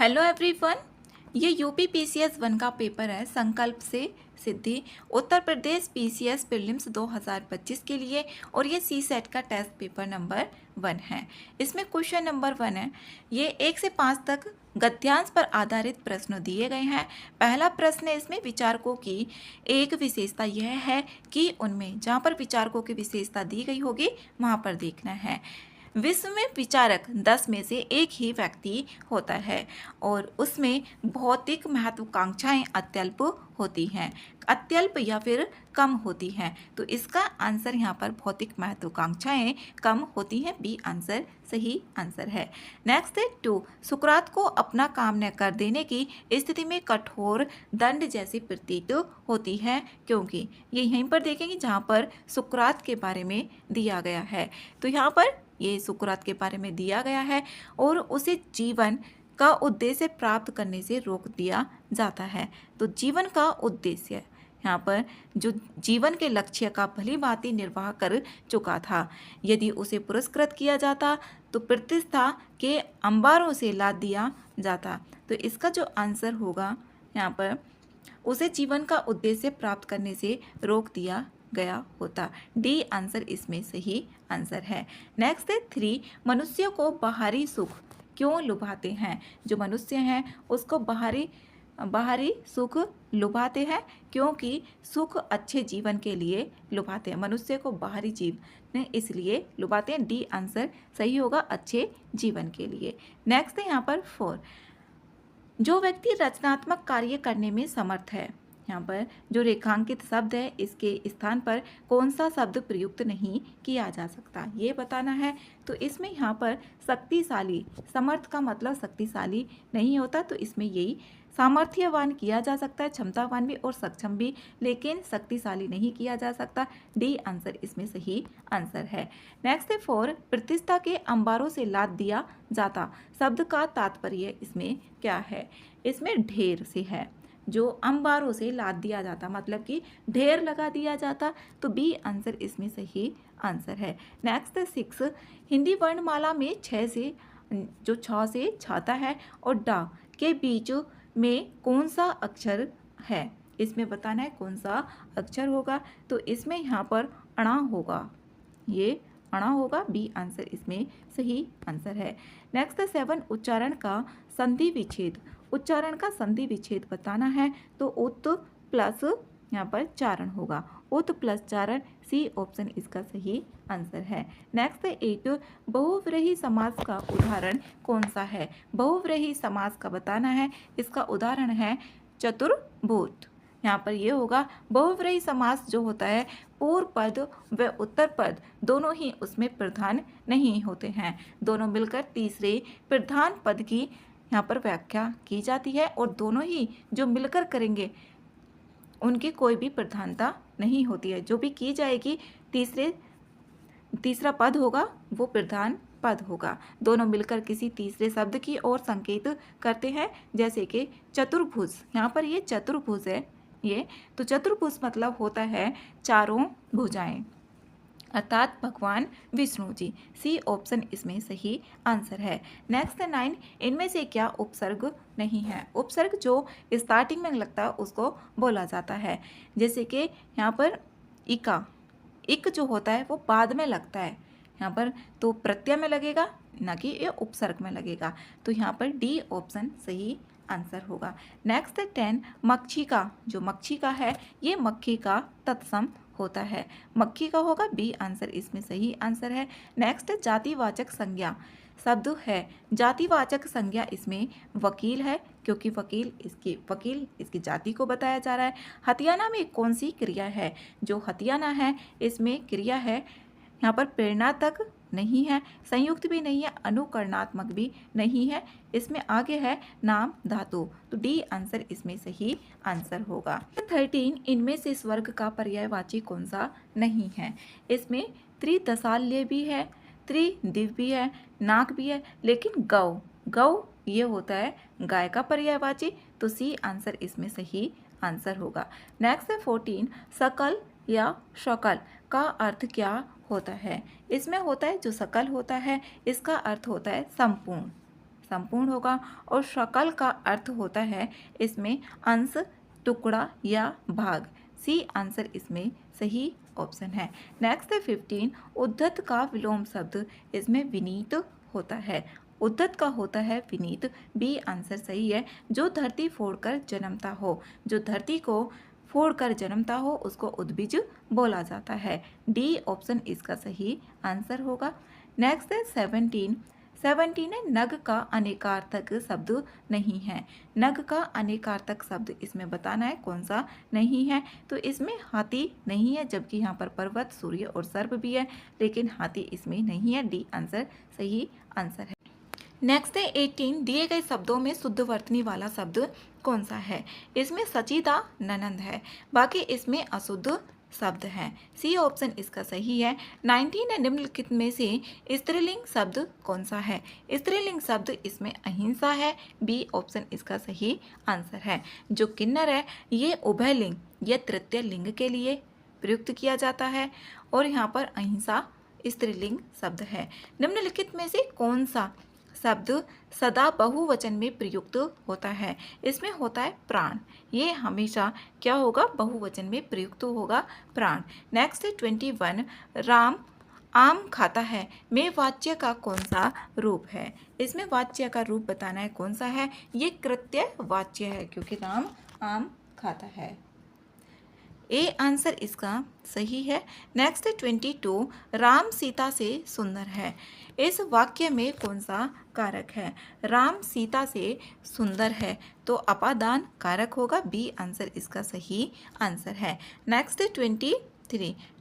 Hello everyone. ये UP PCS 1 का paper है संकल्प से सिद्धि उत्तर प्रदेश पीसीएस प्रीलिम्स 2025 के लिए और ये सी सेट का टेस्ट पेपर नंबर 1 है। इसमें क्वेश्चन नंबर 1 है। ये 1 से 5 तक गद्यांश पर आधारित प्रश्न दिए गए हैं। पहला प्रश्न है, इसमें विचारकों की एक विशेषता यह है कि उनमें जहाँ पर विचारकों की विशेषता दी गई होगी वहाँ पर देखना है। विश्व में विचारक 10 में से एक ही व्यक्ति होता है और उसमें भौतिक महत्वाकांक्षाएं अत्यल्प होती हैं, अत्यल्प या फिर कम होती हैं। तो इसका आंसर यहाँ पर भौतिक महत्वाकांक्षाएं कम होती हैं, बी आंसर सही आंसर है। नेक्स्ट है 2, सुकरात को अपना काम न कर देने की स्थिति में कठोर दंड जैसी प्रतीत होती है, क्योंकि ये यहीं पर देखेंगे जहाँ पर सुकरात के बारे में दिया गया है। तो यहाँ पर ये सुकरात के बारे में दिया गया है और उसे जीवन का उद्देश्य प्राप्त करने से रोक दिया जाता है। तो जीवन का उद्देश्य यहाँ पर जो जीवन के लक्ष्य का भली भांति निर्वाह कर चुका था, यदि उसे पुरस्कृत किया जाता तो प्रतिष्ठा के अंबारों से लाद दिया जाता। तो इसका जो आंसर होगा यहाँ पर उसे जीवन का उद्देश्य प्राप्त करने से रोक दिया गया होता। डी आंसर इसमें सही आंसर है। नेक्स्ट है 3, मनुष्य को बाहरी सुख क्यों लुभाते हैं। जो मनुष्य हैं उसको बाहरी सुख लुभाते हैं क्योंकि सुख अच्छे जीवन के लिए लुभाते हैं। मनुष्य को बाहरी जीवन इसलिए लुभाते हैं। डी आंसर सही होगा, अच्छे जीवन के लिए। नेक्स्ट है यहाँ पर 4, जो व्यक्ति रचनात्मक कार्य करने में समर्थ है। यहाँ पर जो रेखांकित शब्द है इसके स्थान पर कौन सा शब्द प्रयुक्त नहीं किया जा सकता ये बताना है। तो इसमें यहाँ पर शक्तिशाली, समर्थ का मतलब शक्तिशाली नहीं होता, तो इसमें यही सामर्थ्यवान किया जा सकता है, क्षमतावान भी और सक्षम भी, लेकिन शक्तिशाली नहीं किया जा सकता। डी आंसर इसमें सही आंसर है। नेक्स्ट है 4, प्रतिष्ठा के अंबारों से लाद दिया जाता शब्द का तात्पर्य इसमें क्या है। इसमें ढेर से है, जो अंबारों से लाद दिया जाता मतलब कि ढेर लगा दिया जाता। तो बी आंसर इसमें सही आंसर है। नेक्स्ट 6, हिंदी वर्णमाला में 6 से जो 6 से छाता है और डा के बीच में कौन सा अक्षर है, इसमें बताना है कौन सा अक्षर होगा। तो इसमें यहाँ पर अणा होगा, ये अणा होगा। बी आंसर इसमें सही आंसर है। नेक्स्ट 7, उच्चारण का संधि विच्छेद। उच्चारण का संधि विच्छेद बताना है तो उत प्लस यहाँ पर चारण होगा, उत प्लस चारण। सी ऑप्शन इसका सही आंसर है। नेक्स्ट 8, बहुव्रीहि समास का उदाहरण कौन सा है। बहुव्रीहि समास का बताना है, इसका उदाहरण है चतुर्भुज। यहाँ पर ये होगा बहुव्रीहि समास जो होता है पूर्व पद व उत्तर पद दोनों ही उसमें प्रधान नहीं होते हैं, दोनों मिलकर तीसरे प्रधान पद की यहाँ पर व्याख्या की जाती है और दोनों ही जो मिलकर करेंगे उनकी कोई भी प्रधानता नहीं होती है। जो भी की जाएगी तीसरा पद होगा वो प्रधान पद होगा। दोनों मिलकर किसी तीसरे शब्द की ओर संकेत करते हैं, जैसे कि चतुर्भुज। यहाँ पर ये चतुर्भुज है ये, तो चतुर्भुज मतलब होता है चारों भुजाएं, अर्थात भगवान विष्णु जी। सी ऑप्शन इसमें सही आंसर है। नेक्स्ट 9, इनमें से क्या उपसर्ग नहीं है। उपसर्ग जो स्टार्टिंग में लगता है उसको बोला जाता है, जैसे कि यहाँ पर इका, इक जो होता है वो बाद में लगता है यहाँ पर, तो प्रत्यय में लगेगा ना कि ये उपसर्ग में लगेगा। तो यहाँ पर डी ऑप्शन सही आंसर होगा। नेक्स्ट 10, मक्षिका। जो मक्षिका है ये मक्खी का तत्सम होता है, मक्खी का होगा। बी आंसर इसमें सही आंसर है। नेक्स्ट जातिवाचक संज्ञा शब्द है, जातिवाचक संज्ञा इसमें वकील है, क्योंकि वकील इसकी जाति को बताया जा रहा है। हथियाना में कौन सी क्रिया है। जो हथियाना है इसमें क्रिया है यहाँ पर प्रेरणा तक नहीं है, संयुक्त भी नहीं है, अनुकरणात्मक भी नहीं है, इसमें आगे है नाम धातु। तो डी आंसर इसमें सही आंसर होगा। 13, इनमें से स्वर्ग का पर्यायवाची कौन सा नहीं है। इसमें त्रिदशाल्य भी है, त्रिदिव भी है, नाक भी है, लेकिन गौ ये होता है गाय का पर्यायवाची। तो सी आंसर इसमें सही आंसर होगा। नेक्स्ट 14, सकल या शकल का अर्थ क्या होता है। इसमें होता है जो सकल होता है इसका अर्थ होता है संपूर्ण, संपूर्ण होगा और शकल का अर्थ होता है इसमें अंश, टुकड़ा या भाग। सी आंसर इसमें सही ऑप्शन है। नेक्स्ट है 15, उद्धत का विलोम शब्द इसमें विनीत होता है। उद्धत का होता है विनीत। बी आंसर सही है। जो धरती फोड़कर जन्मता हो, जो धरती को फोड़कर जन्मता हो उसको उद्भिज बोला जाता है। डी ऑप्शन इसका सही आंसर होगा। नेक्स्ट है 17, 17 है नग का अनेकार्थक शब्द नहीं है। नग का अनेकार्थक शब्द इसमें बताना है कौन सा नहीं है। तो इसमें हाथी नहीं है, जबकि यहाँ पर पर्वत, सूर्य और सर्प भी है, लेकिन हाथी इसमें नहीं है। डी आंसर सही आंसर है। नेक्स्ट है 18, दिए गए शब्दों में शुद्ध वर्तनी वाला शब्द कौन सा है। इसमें सचिदा ननंद है, बाकी इसमें अशुद्ध शब्द हैं। सी ऑप्शन इसका सही है। 19 है निम्नलिखित में से स्त्रीलिंग शब्द कौन सा है। स्त्रीलिंग शब्द इसमें अहिंसा है। बी ऑप्शन इसका सही आंसर है। जो किन्नर है ये उभयलिंग या तृतीय लिंग के लिए प्रयुक्त किया जाता है और यहाँ पर अहिंसा स्त्रीलिंग शब्द है। निम्नलिखित में से कौन सा शब्द सदा बहुवचन में प्रयुक्त होता है। इसमें होता है प्राण। ये हमेशा क्या होगा, बहुवचन में प्रयुक्त होगा प्राण। नेक्स्ट है 21, राम आम खाता है में वाच्य का कौन सा रूप है। इसमें वाच्य का रूप बताना है कौन सा है। ये कृत्य वाच्य है क्योंकि राम आम खाता है। ए आंसर इसका सही है। नेक्स्ट 22, राम सीता से सुंदर है। इस वाक्य में कौन सा कारक है। राम सीता से सुंदर है तो अपादान कारक होगा। बी आंसर इसका सही आंसर है। नेक्स्ट 23,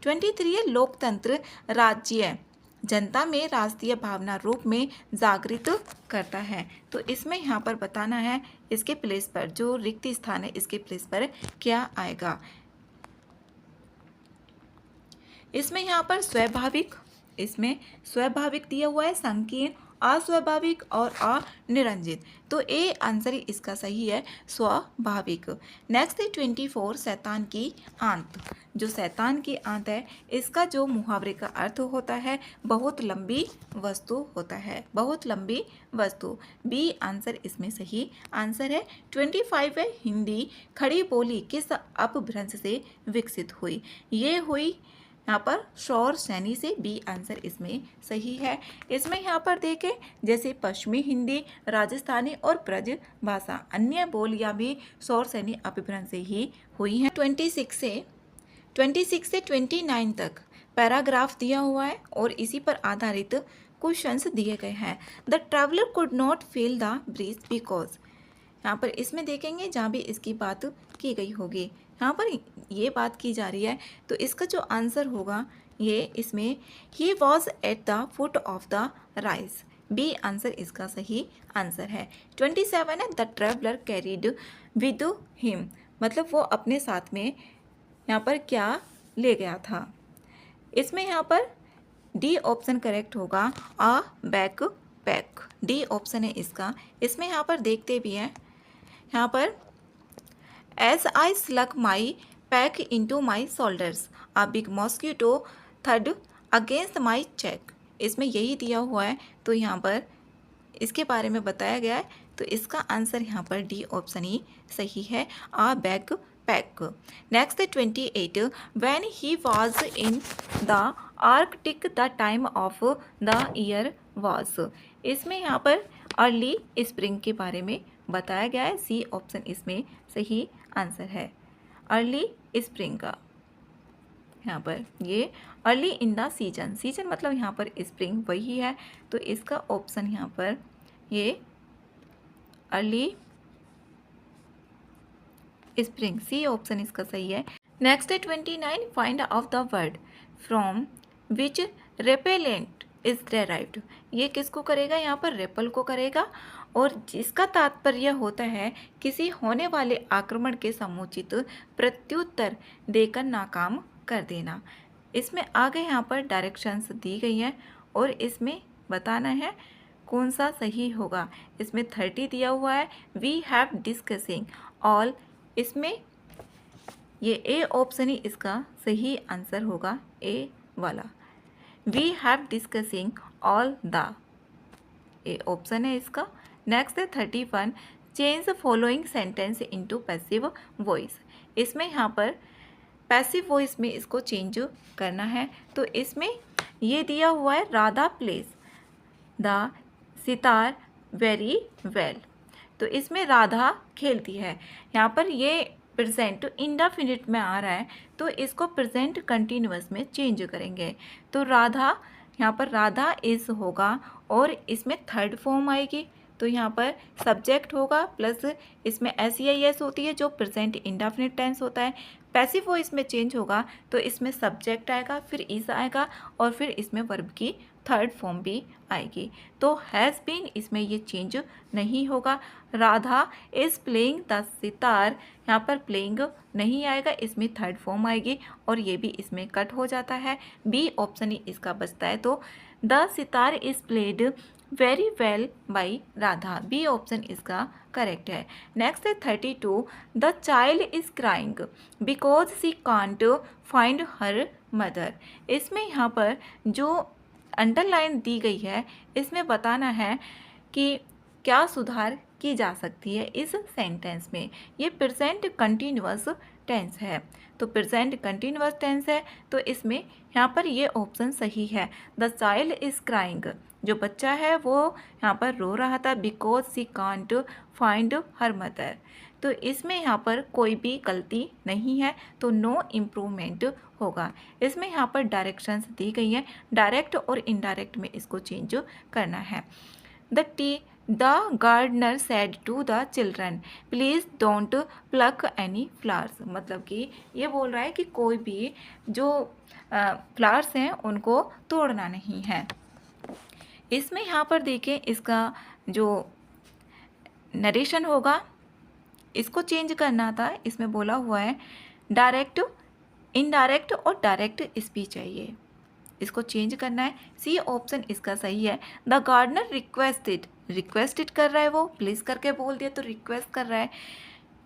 23 है लोकतंत्र राज्य जनता में राष्ट्रीय भावना रूप में जागृत करता है। तो इसमें यहाँ पर बताना है इसके प्लेस पर जो रिक्त स्थान है इसके प्लेस पर क्या आएगा। इसमें यहाँ पर स्वाभाविक, इसमें स्वाभाविक दिया हुआ है, संकीर्ण, अस्वाभाविक और अनिरंजित। तो ए आंसर इसका सही है, स्वाभाविक। नेक्स्ट है 24, शैतान की आंत। जो शैतान की आंत है इसका जो मुहावरे का अर्थ होता है बहुत लंबी वस्तु होता है, बहुत लंबी वस्तु। बी आंसर इसमें सही आंसर है। 25 है हिंदी खड़ी बोली किस अपभ्रंश से विकसित हुई। ये हुई यहाँ पर शौर सैनी से। बी आंसर इसमें सही है। इसमें यहाँ पर देखें जैसे पश्चिमी हिंदी, राजस्थानी और ब्रज भाषा अन्य बोलियाँ भी शौर सैनी अपभ्रंश से ही हुई हैं। 26 से 29 तक पैराग्राफ दिया हुआ है और इसी पर आधारित क्वेश्चंस दिए गए हैं। The traveller could not feel the breeze because, यहाँ पर इसमें देखेंगे जहाँ भी इसकी बात की गई होगी, यहाँ पर ये बात की जा रही है तो इसका जो आंसर होगा ये इसमें ही was at the foot of the rise. B answer इसका सही आंसर है। 27 है the traveller carried with him, मतलब वो अपने साथ में यहाँ पर क्या ले गया था। इसमें यहाँ पर डी ऑप्शन करेक्ट होगा, a back pack. D option है इसका। इसमें यहाँ पर देखते भी हैं यहाँ पर As I slung my pack into my shoulders, a big mosquito thudded against my cheek. इसमें यही दिया हुआ है तो यहाँ पर इसके बारे में बताया गया है तो इसका आंसर यहाँ पर डी ऑप्शन ही सही है, a bag pack. Next 28, when he was in the Arctic the time of the year was. इसमें यहाँ पर अर्ली स्प्रिंग के बारे में बताया गया है। सी ऑप्शन इसमें सही आंसर है, अर्ली स्प्रिंग का। यहाँ पर ये early in the season, season मतलब यहाँ पर स्प्रिंग वही है तो इसका ऑप्शन यहाँ पर ये अर्ली स्प्रिंग, सी ऑप्शन इसका सही है। नेक्स्ट है 29, find of the word from which repellent is derived. ये किसको करेगा, यहाँ पर रेपल को करेगा और जिसका तात्पर्य होता है किसी होने वाले आक्रमण के समुचित प्रत्युत्तर देकर नाकाम कर देना। इसमें आगे यहाँ पर डायरेक्शंस दी गई हैं और इसमें बताना है कौन सा सही होगा। इसमें 30 दिया हुआ है, वी हैव डिस्कसिंग ऑल। इसमें ये ए ऑप्शन ही इसका सही आंसर होगा, ए वाला। We have discussing all the, A option है इसका। नेक्स्ट है 31, change following sentence into passive voice. इसमें यहाँ पर पैसिव वॉइस में इसको चेंज करना है। तो इसमें ये दिया हुआ है Radha place the sitar very well. तो इसमें राधा खेलती है, यहाँ पर ये प्रेजेंट इंडेफिनिट में आ रहा है, तो इसको प्रेजेंट कंटिन्यूअस में चेंज करेंगे। तो राधा, यहाँ पर राधा इज़ होगा और इसमें थर्ड फॉर्म आएगी, तो यहाँ पर सब्जेक्ट होगा प्लस इसमें SEIS होती है जो प्रेजेंट इंडेफिनिट टेंस होता है। पैसिव वॉइस में चेंज होगा तो इसमें सब्जेक्ट आएगा, फिर इज आएगा और फिर इसमें वर्ब की थर्ड फॉर्म भी आएगी। तो हैज़ बीन इसमें ये चेंज नहीं होगा। Radha is playing the sitar, यहाँ पर प्लेइंग नहीं आएगा, इसमें थर्ड फॉर्म आएगी और ये भी इसमें कट हो जाता है। बी ऑप्शन ही इसका बचता है। तो the sitar is played very well by Radha, B option इसका करेक्ट है। नेक्स्ट है 32, the child is crying because she can't find her mother. इसमें यहाँ पर जो अंडरलाइन दी गई है इसमें बताना है कि क्या सुधार की जा सकती है इस सेंटेंस में। ये प्रेजेंट कंटिन्यूअस टेंस है, तो प्रेजेंट कंटिन्यूअस टेंस है तो इसमें यहाँ पर ये ऑप्शन सही है। द चाइल्ड इज़ क्राइंग, जो बच्चा है वो यहाँ पर रो रहा था because she can't find her mother. तो इसमें यहाँ पर कोई भी गलती नहीं है, तो नो इम्प्रूवमेंट होगा। इसमें यहाँ पर डायरेक्शंस दी गई हैं, डायरेक्ट और इनडायरेक्ट में इसको चेंज करना है। The gardener said to the children please don't pluck any flowers, मतलब कि ये बोल रहा है कि कोई भी जो फ्लावर्स हैं उनको तोड़ना नहीं है। इसमें यहाँ पर देखें इसका जो नरेशन होगा इसको चेंज करना था। इसमें बोला हुआ है डायरेक्ट, इनडायरेक्ट और डायरेक्ट स्पीच है, ये इसको चेंज करना है। सी ऑप्शन इसका सही है। द गार्डनर रिक्वेस्टेड कर रहा है, वो प्लीज़ करके बोल दिया तो रिक्वेस्ट कर रहा है।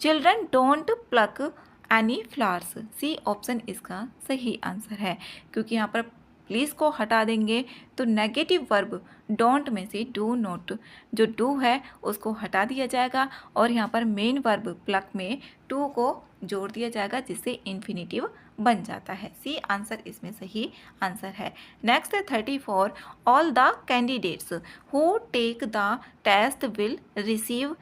Children don't pluck any flowers, C option इसका सही आंसर है, क्योंकि यहाँ पर प्लीज़ को हटा देंगे तो नेगेटिव वर्ब डोंट में से डू नॉट, जो डू है उसको हटा दिया जाएगा और यहाँ पर मेन वर्ब प्लक में टू को जोड़ दिया जाएगा जिससे इन्फिनिटिव बन जाता है। सी आंसर इसमें सही आंसर है। नेक्स्ट है 34, all the candidates who take the test will receive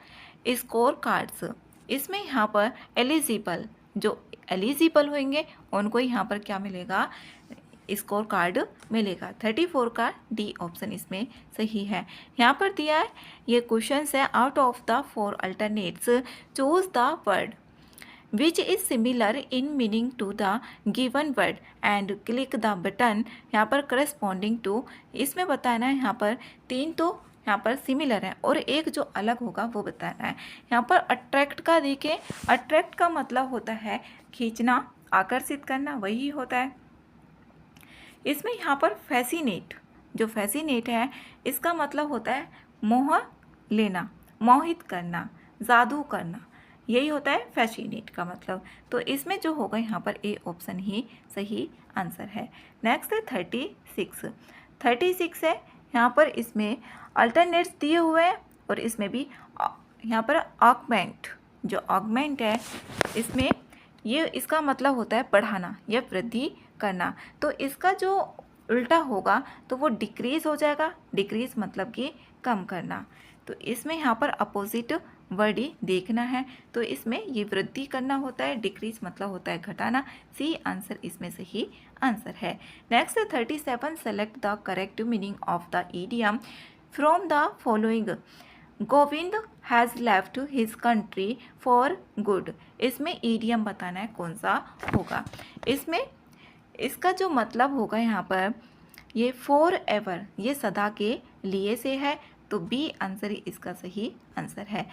score cards. इसमें यहाँ पर एलिजिबल, जो एलिजिबल होंगे उनको यहाँ पर क्या मिलेगा, स्कोर कार्ड मिलेगा। 34 का डी ऑप्शन इसमें सही है। यहाँ पर दिया है ये क्वेश्चन है, out of the 4 alternates choose the word which is similar in meaning to the given word and click the button यहाँ पर करस्पॉन्डिंग टू। इसमें बताना है यहाँ पर 3 तो यहाँ पर सिमिलर है और एक जो अलग होगा वो बताना है। यहाँ पर अट्रैक्ट का देखें, अट्रैक्ट का मतलब होता है खींचना, आकर्षित करना, वही होता है। इसमें यहाँ पर फैसिनेट, जो फैसिनेट है इसका मतलब होता है मोह लेना, मोहित करना, जादू करना, यही होता है फैसिनेट का मतलब। तो इसमें जो होगा यहाँ पर ए ऑप्शन ही सही आंसर है। नेक्स्ट है 36 है। यहाँ पर इसमें अल्टरनेट्स दिए हुए हैं और इसमें भी यहाँ पर ऑगमेंट, जो ऑगमेंट है इसमें ये इसका मतलब होता है बढ़ाना या वृद्धि करना। तो इसका जो उल्टा होगा तो वो डिक्रीज़ हो जाएगा, डिक्रीज़ मतलब कि कम करना। तो इसमें यहाँ पर अपोजिट वर्ड ही देखना है, तो इसमें ये वृद्धि करना होता है, डिक्रीज मतलब होता है घटाना। सी आंसर इसमें सही आंसर है। Next 37, select the correct meaning of the idiom from the following. Govind has left his country for good. इसमें इडियम बताना है कौन सा होगा। इसमें इसका जो मतलब होगा यहाँ पर ये फॉर एवर, ये सदा के लिए से है, तो बी आंसर ही इसका सही आंसर है।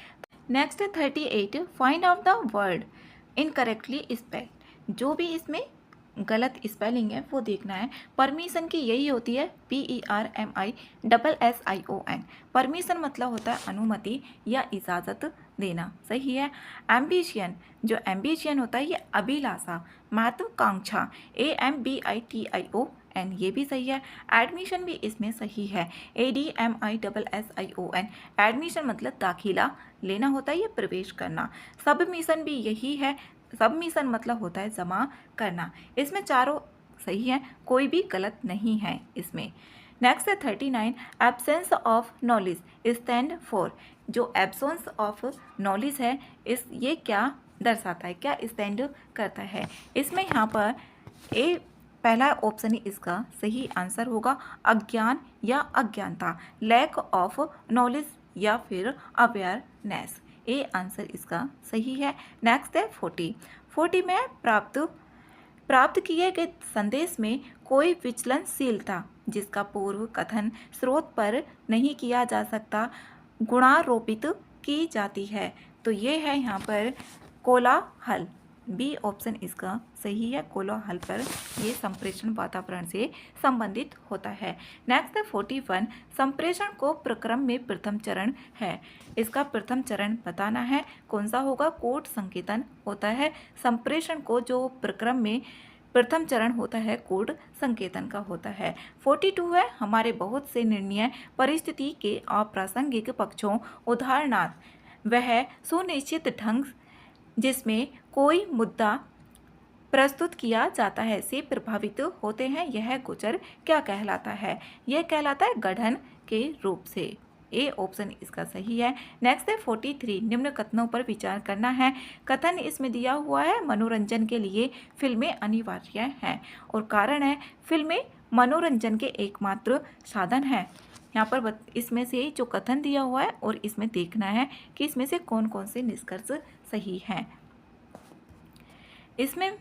Next 38, find out the word incorrectly spelled. जो भी इसमें गलत स्पेलिंग है वो देखना है। परमिशन की यही होती है PERMISSION। परमिशन मतलब होता है अनुमति या इजाज़त देना, सही है। एम्बिशियन, जो एम्बिशियन होता है ये अभिलाषा, महत्वाकांक्षा, AMBITION ये भी सही है। एडमिशन भी इसमें सही है, ADMISSION। एडमिशन मतलब दाखिला लेना होता है, ये प्रवेश करना। सबमिशन भी यही है, सबमिशन मतलब होता है जमा करना। इसमें चारों सही है, कोई भी गलत नहीं है इसमें। नेक्स्ट है 39, absence of knowledge stand for. जो एब्सेंस ऑफ नॉलेज है इस ये क्या दर्शाता है, क्या स्टैंड करता है? इसमें यहाँ पर ए पहला ऑप्शन ही इसका सही आंसर होगा, अज्ञान या अज्ञानता, लैक ऑफ नॉलेज या फिर अवेयरनेस। ए आंसर इसका सही है। नेक्स्ट है 40 में प्राप्त किए गए संदेश में कोई विचलनशीलता जिसका पूर्व कथन स्रोत पर नहीं किया जा सकता गुणारोपित की जाती है। तो ये है यहाँ पर कोलाहल। बी ऑप्शन इसका सही है, कोलाहल पर ये संप्रेषण वातावरण से संबंधित होता है। नेक्स्ट है 41, संप्रेषण को प्रक्रम में प्रथम चरण है। इसका प्रथम चरण बताना है, कौन सा होगा? कोड संकेतन होता है। संप्रेषण को जो प्रक्रम में प्रथम चरण होता है कोड संकेतन का होता है। 42 है, हमारे बहुत से निर्णय परिस्थिति के अप्रासंगिक पक्षों उदाहरणार्थ वह सुनिश्चित ढंग जिसमें कोई मुद्दा प्रस्तुत किया जाता है से प्रभावित होते हैं, यह गोचर क्या कहलाता है? यह कहलाता है गठन के रूप से। ए ऑप्शन इसका सही है। नेक्स्ट है 43, निम्न कथनों पर विचार करना है। कथन इसमें दिया हुआ है, मनोरंजन के लिए फिल्में अनिवार्य हैं और कारण है फिल्में मनोरंजन के एकमात्र साधन है। यहाँ पर इसमें से जो कथन दिया हुआ है और इसमें देखना है कि इसमें से कौन कौन से निष्कर्ष सही हैं। इसमें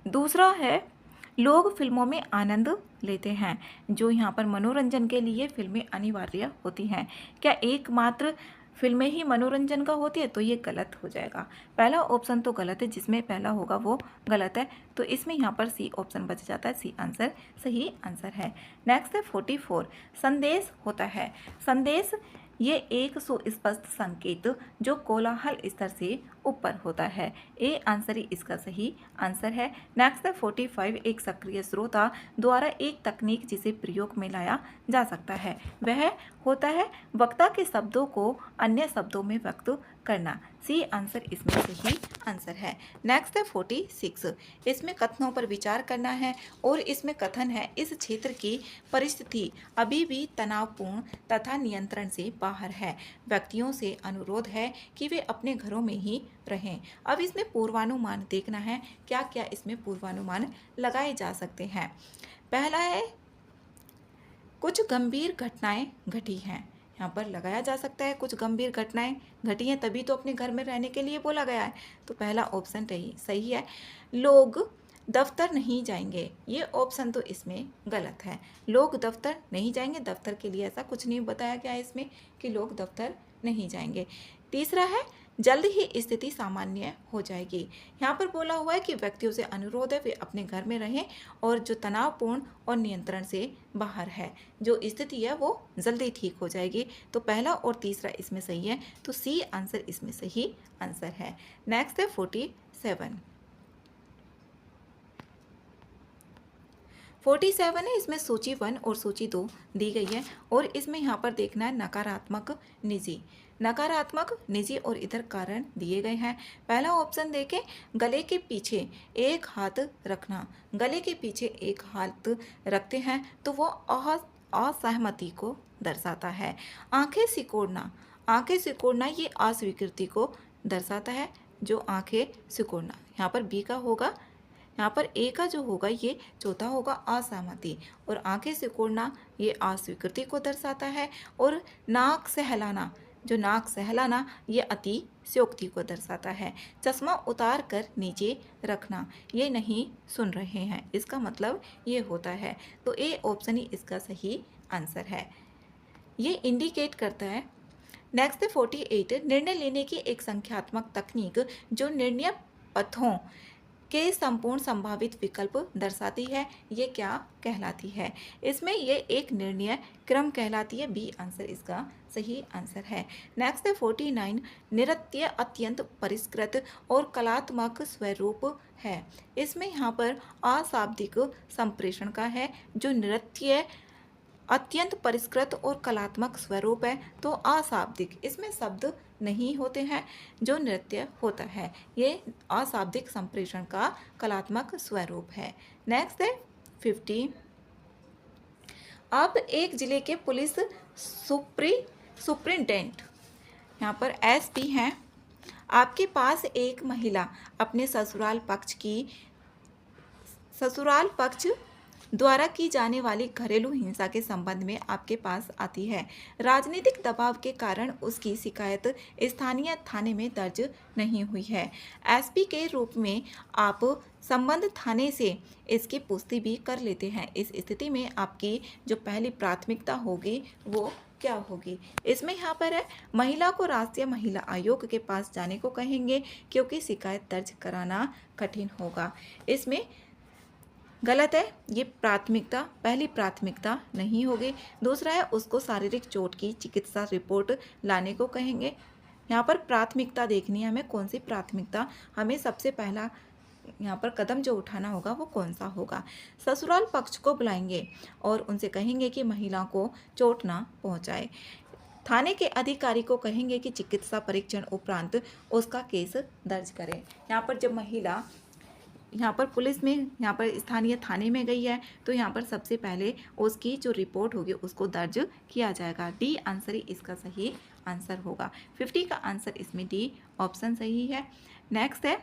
दूसरा है, लोग फिल्मों में आनंद लेते हैं। जो यहाँ पर मनोरंजन के लिए फिल्में अनिवार्य होती हैं, क्या एकमात्र फिल्में ही मनोरंजन का होती है? तो ये गलत हो जाएगा। पहला ऑप्शन तो गलत है, जिसमें पहला होगा वो गलत है, तो इसमें यहाँ पर सी ऑप्शन बच जाता है। सी आंसर सही आंसर है। नेक्स्ट है 44, संदेश होता है। संदेश ये एक सुस्पष्ट संकेत जो कोलाहल स्तर से ऊपर होता है। ए आंसर ही इसका सही आंसर है। नेक्स्ट है 45, एक सक्रिय श्रोता द्वारा एक तकनीक जिसे प्रयोग में लाया जा सकता है वह होता है वक्ता के शब्दों को अन्य शब्दों में व्यक्त करना। सी आंसर इसमें सही आंसर है। नेक्स्ट है 46, इसमें कथनों पर विचार करना है और इसमें कथन है, इस क्षेत्र की परिस्थिति अभी भी तनावपूर्ण तथा नियंत्रण से बाहर है। व्यक्तियों से अनुरोध है कि वे अपने घरों में ही रहें। अब इसमें पूर्वानुमान देखना है, क्या क्या इसमें पूर्वानुमान लगाए जा सकते हैं। पहला है, कुछ गंभीर घटनाएं घटी हैं। यहाँ पर लगाया जा सकता है कुछ गंभीर घटनाएं घटी हैं तभी तो अपने घर में रहने के लिए बोला गया है, तो पहला ऑप्शन सही है। लोग दफ्तर नहीं जाएंगे, ये ऑप्शन तो इसमें गलत है। लोग दफ्तर नहीं जाएंगे, दफ्तर के लिए ऐसा कुछ नहीं बताया गया है इसमें कि लोग दफ्तर नहीं जाएंगे। तीसरा है, जल्द ही स्थिति सामान्य हो जाएगी। यहाँ पर बोला हुआ है कि व्यक्तियों से अनुरोध है वे अपने घर में रहें और जो तनावपूर्ण और नियंत्रण से बाहर है, जो स्थिति है वो जल्दी ठीक हो जाएगी। तो पहला और तीसरा इसमें सही है, तो सी आंसर इसमें सही आंसर है। नेक्स्ट है 47 है, इसमें सूची 1 और सूची 2 दी गई है और इसमें यहाँ पर देखना है नकारात्मक निजी और इधर कारण दिए गए हैं। पहला ऑप्शन देखें, गले के पीछे एक हाथ रखना। गले के पीछे एक हाथ रखते हैं तो वो असहमति को दर्शाता है। आंखें सिकोड़ना ये अस्वीकृति को दर्शाता है। जो आंखें सिकोड़ना, यहाँ पर बी का होगा, यहाँ पर ए का जो होगा ये चौथा होगा असहमति, और आंखें सिकोड़ना ये अस्वीकृति को दर्शाता है। और नाक सहलाना ये अतिशयोक्ति को दर्शाता है। चश्मा उतार कर नीचे रखना, ये नहीं सुन रहे हैं, इसका मतलब ये होता है। तो ए ऑप्शन ही इसका सही आंसर है, ये इंडिकेट करता है। नेक्स्ट 48, निर्णय लेने की एक संख्यात्मक तकनीक जो निर्णय पथों के संपूर्ण संभावित विकल्प दर्शाती है, ये क्या कहलाती है? इसमें ये एक निर्णय क्रम कहलाती है। बी आंसर इसका सही आंसर है। नेक्स्ट है 49, नृत्य अत्यंत परिष्कृत और कलात्मक स्वरूप है। इसमें यहाँ पर अशाब्दिक संप्रेषण का है। जो नृत्य अत्यंत परिष्कृत और कलात्मक स्वरूप है तो अशाब्दिक, इसमें शब्द नहीं होते हैं। जो नृत्य होता है ये अशाब्दिक संप्रेषण का कलात्मक स्वरूप है। नेक्स्ट है 50, अब एक जिले के पुलिस सुप्रिंटेंडेंट, यहाँ पर एसपी हैं। आपके पास एक महिला अपने ससुराल पक्ष द्वारा की जाने वाली घरेलू हिंसा के संबंध में आपके पास आती है। राजनीतिक दबाव के कारण उसकी शिकायत स्थानीय थाने में दर्ज नहीं हुई है। एसपी के रूप में आप संबंध थाने से इसकी पुष्टि भी कर लेते हैं। इस स्थिति में आपकी जो पहली प्राथमिकता होगी वो क्या होगी? इसमें यहाँ पर है महिला को राष्ट्रीय महिला आयोग के पास जाने को कहेंगे क्योंकि शिकायत दर्ज कराना कठिन होगा। इसमें गलत है, ये पहली प्राथमिकता नहीं होगी। दूसरा है उसको शारीरिक चोट की चिकित्सा रिपोर्ट लाने को कहेंगे। यहाँ पर प्राथमिकता देखनी है हमें, कौन सी प्राथमिकता हमें सबसे पहला यहाँ पर कदम जो उठाना होगा वो कौन सा होगा? ससुराल पक्ष को बुलाएंगे और उनसे कहेंगे कि महिला को चोट ना पहुँचाए। थाने के अधिकारी को कहेंगे कि चिकित्सा परीक्षण उपरांत उसका केस दर्ज करें। यहाँ पर जब महिला यहाँ पर पुलिस में यहाँ पर स्थानीय थाने में गई है तो यहाँ पर सबसे पहले उसकी जो रिपोर्ट होगी उसको दर्ज किया जाएगा। डी आंसर ही इसका सही आंसर होगा। 50 का आंसर इसमें डी ऑप्शन सही है। नेक्स्ट है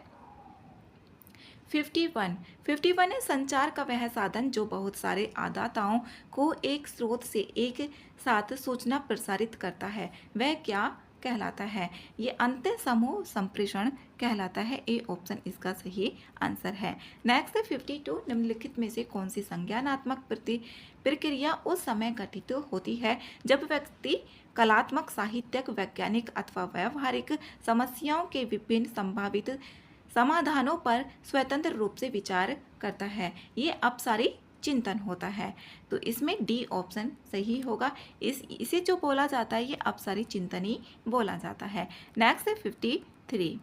51 है संचार का वह साधन जो बहुत सारे आदाताओं को एक स्रोत से एक साथ सूचना प्रसारित करता है, वह क्या कहलाता है? ये अंत समूह संप्रेषण कहलाता है। ए ऑप्शन इसका सही आंसर है। नेक्स्ट है 52, निम्नलिखित में से कौन सी संज्ञानात्मक प्रक्रिया उस समय घटित होती है जब व्यक्ति कलात्मक, साहित्यिक, वैज्ञानिक अथवा व्यवहारिक समस्याओं के विभिन्न संभावित समाधानों पर स्वतंत्र रूप से विचार करता है? ये अपसारी चिंतन होता है। तो इसमें डी ऑप्शन सही होगा। इसे जो बोला जाता है ये अपसारी चिंतन ही बोला जाता है। नेक्स्ट है 53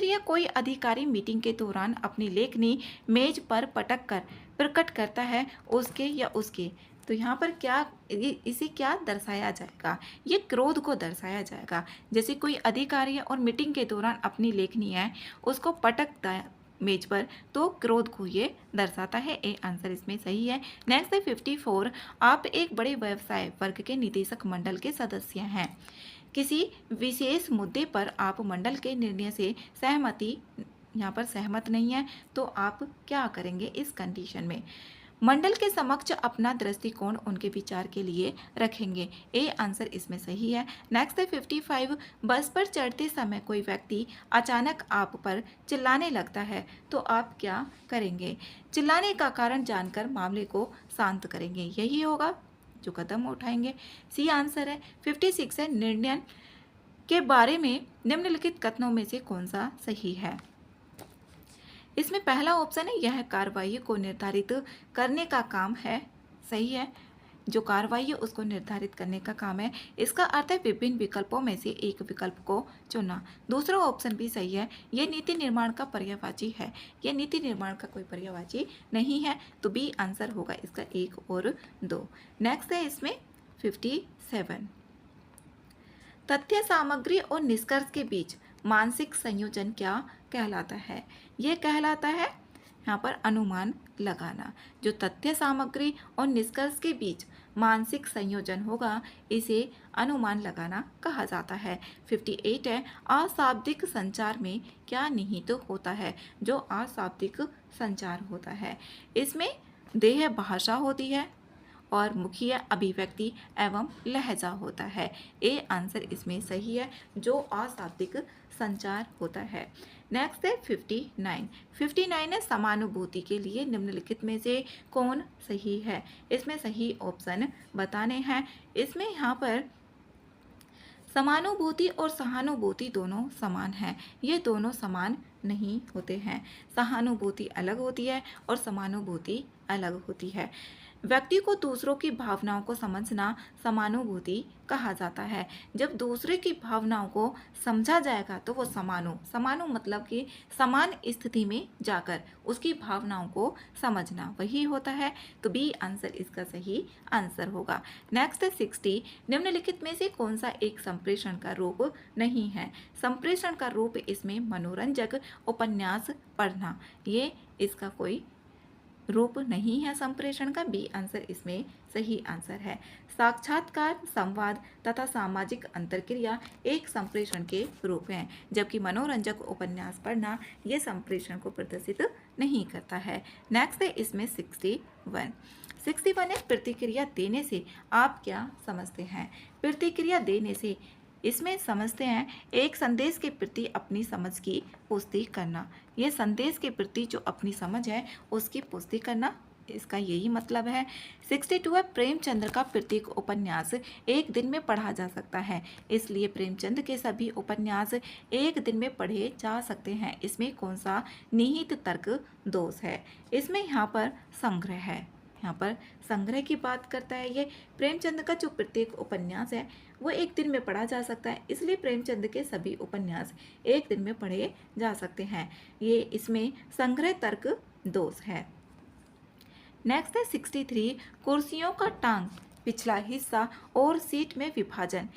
है कोई अधिकारी मीटिंग के दौरान अपनी लेखनी मेज पर पटक कर प्रकट करता है उसके या उसके, तो यहाँ पर क्या इसे क्या दर्शाया जाएगा? ये क्रोध को दर्शाया जाएगा। जैसे कोई अधिकारी है और मीटिंग के दौरान अपनी लेखनी है उसको पटकता है मेज पर, तो क्रोध को ये दर्शाता है। ए आंसर इसमें सही है। नेक्स्ट है 54, आप एक बड़े व्यवसाय वर्ग के निदेशक मंडल के सदस्य हैं। किसी विशेष मुद्दे पर आप मंडल के निर्णय से यहाँ पर सहमत नहीं है, तो आप क्या करेंगे इस कंडीशन में? मंडल के समक्ष अपना दृष्टिकोण उनके विचार के लिए रखेंगे। ए आंसर इसमें सही है। नेक्स्ट है 55, बस पर चढ़ते समय कोई व्यक्ति अचानक आप पर चिल्लाने लगता है तो आप क्या करेंगे? चिल्लाने का कारण जानकर मामले को शांत करेंगे, यही होगा जो कदम उठाएंगे। सी आंसर है। 56 है निर्णय के बारे में निम्नलिखित कथनों में से कौन सा सही है? इसमें पहला ऑप्शन है यह कार्रवाई को निर्धारित करने का काम है, सही है। जो कार्रवाई है उसको निर्धारित करने का काम है। इसका अर्थ है विभिन्न विकल्पों में से एक विकल्प को चुनना। दूसरा ऑप्शन भी सही है, यह नीति निर्माण का पर्यायवाची है। यह नीति निर्माण का कोई पर्यायवाची नहीं है, तो बी आंसर होगा इसका 1 और 2। नेक्स्ट है इसमें 57, तथ्य, सामग्री और निष्कर्ष के बीच मानसिक संयोजन क्या कहलाता है? यह कहलाता है यहाँ पर अनुमान लगाना। जो तथ्य, सामग्री और निष्कर्ष के बीच मानसिक संयोजन होगा इसे अनुमान लगाना कहा जाता है। 58 है अशाब्दिक संचार में क्या निहित होता है? जो अशाब्दिक संचार होता है इसमें देह भाषा होती है और मुखीय अभिव्यक्ति एवं लहजा होता है। ए आंसर इसमें सही है, जो अशाब्दिक संचार होता है। नेक्स्ट है 59 है समानुभूति के लिए निम्नलिखित में से कौन सही है? इसमें सही ऑप्शन बताने हैं। इसमें यहाँ पर समानुभूति और सहानुभूति दोनों समान हैं, ये दोनों समान नहीं होते हैं। सहानुभूति अलग होती है और समानुभूति अलग होती है। व्यक्ति को दूसरों की भावनाओं को समझना समानुभूति कहा जाता है। जब दूसरे की भावनाओं को समझा जाएगा तो वो समानु मतलब कि समान स्थिति में जाकर उसकी भावनाओं को समझना वही होता है। तो बी आंसर इसका सही आंसर होगा। नेक्स्ट है 60, निम्नलिखित में से कौन सा एक संप्रेषण का रूप नहीं है? संप्रेषण का रूप इसमें मनोरंजक उपन्यास पढ़ना, ये इसका कोई रूप नहीं है संप्रेषण का। बी आंसर इसमें सही आंसर है। साक्षात्कार, संवाद तथा सामाजिक अंतरक्रिया एक संप्रेषण के रूप हैं, जबकि मनोरंजक उपन्यास पढ़ना यह संप्रेषण को प्रदर्शित नहीं करता है। नेक्स्ट है इसमें 61 है प्रतिक्रिया देने से आप क्या समझते हैं? प्रतिक्रिया देने से इसमें समझते हैं एक संदेश के प्रति अपनी समझ की पुष्टि करना। ये संदेश के प्रति जो अपनी समझ है उसकी पुष्टि करना, इसका यही मतलब है। 62 है प्रेमचंद्र का प्रत्येक उपन्यास एक दिन में पढ़ा जा सकता है, इसलिए प्रेमचंद के सभी उपन्यास एक दिन में पढ़े जा सकते हैं। इसमें कौन सा निहित तर्क दोष है? इसमें यहाँ पर संग्रह है, यहाँ पर संग्रह की बात करता है। ये प्रेमचंद का जो प्रत्येक उपन्यास है वो एक दिन में पढ़ा जा सकता है, इसलिए प्रेमचंद के सभी उपन्यास एक दिन में पढ़े जा सकते हैं। ये इसमें संग्रह तर्क दोष है। नेक्स्ट है 63, कुर्सियों का टांग पिछला हिस्सा और सीट में विभाजन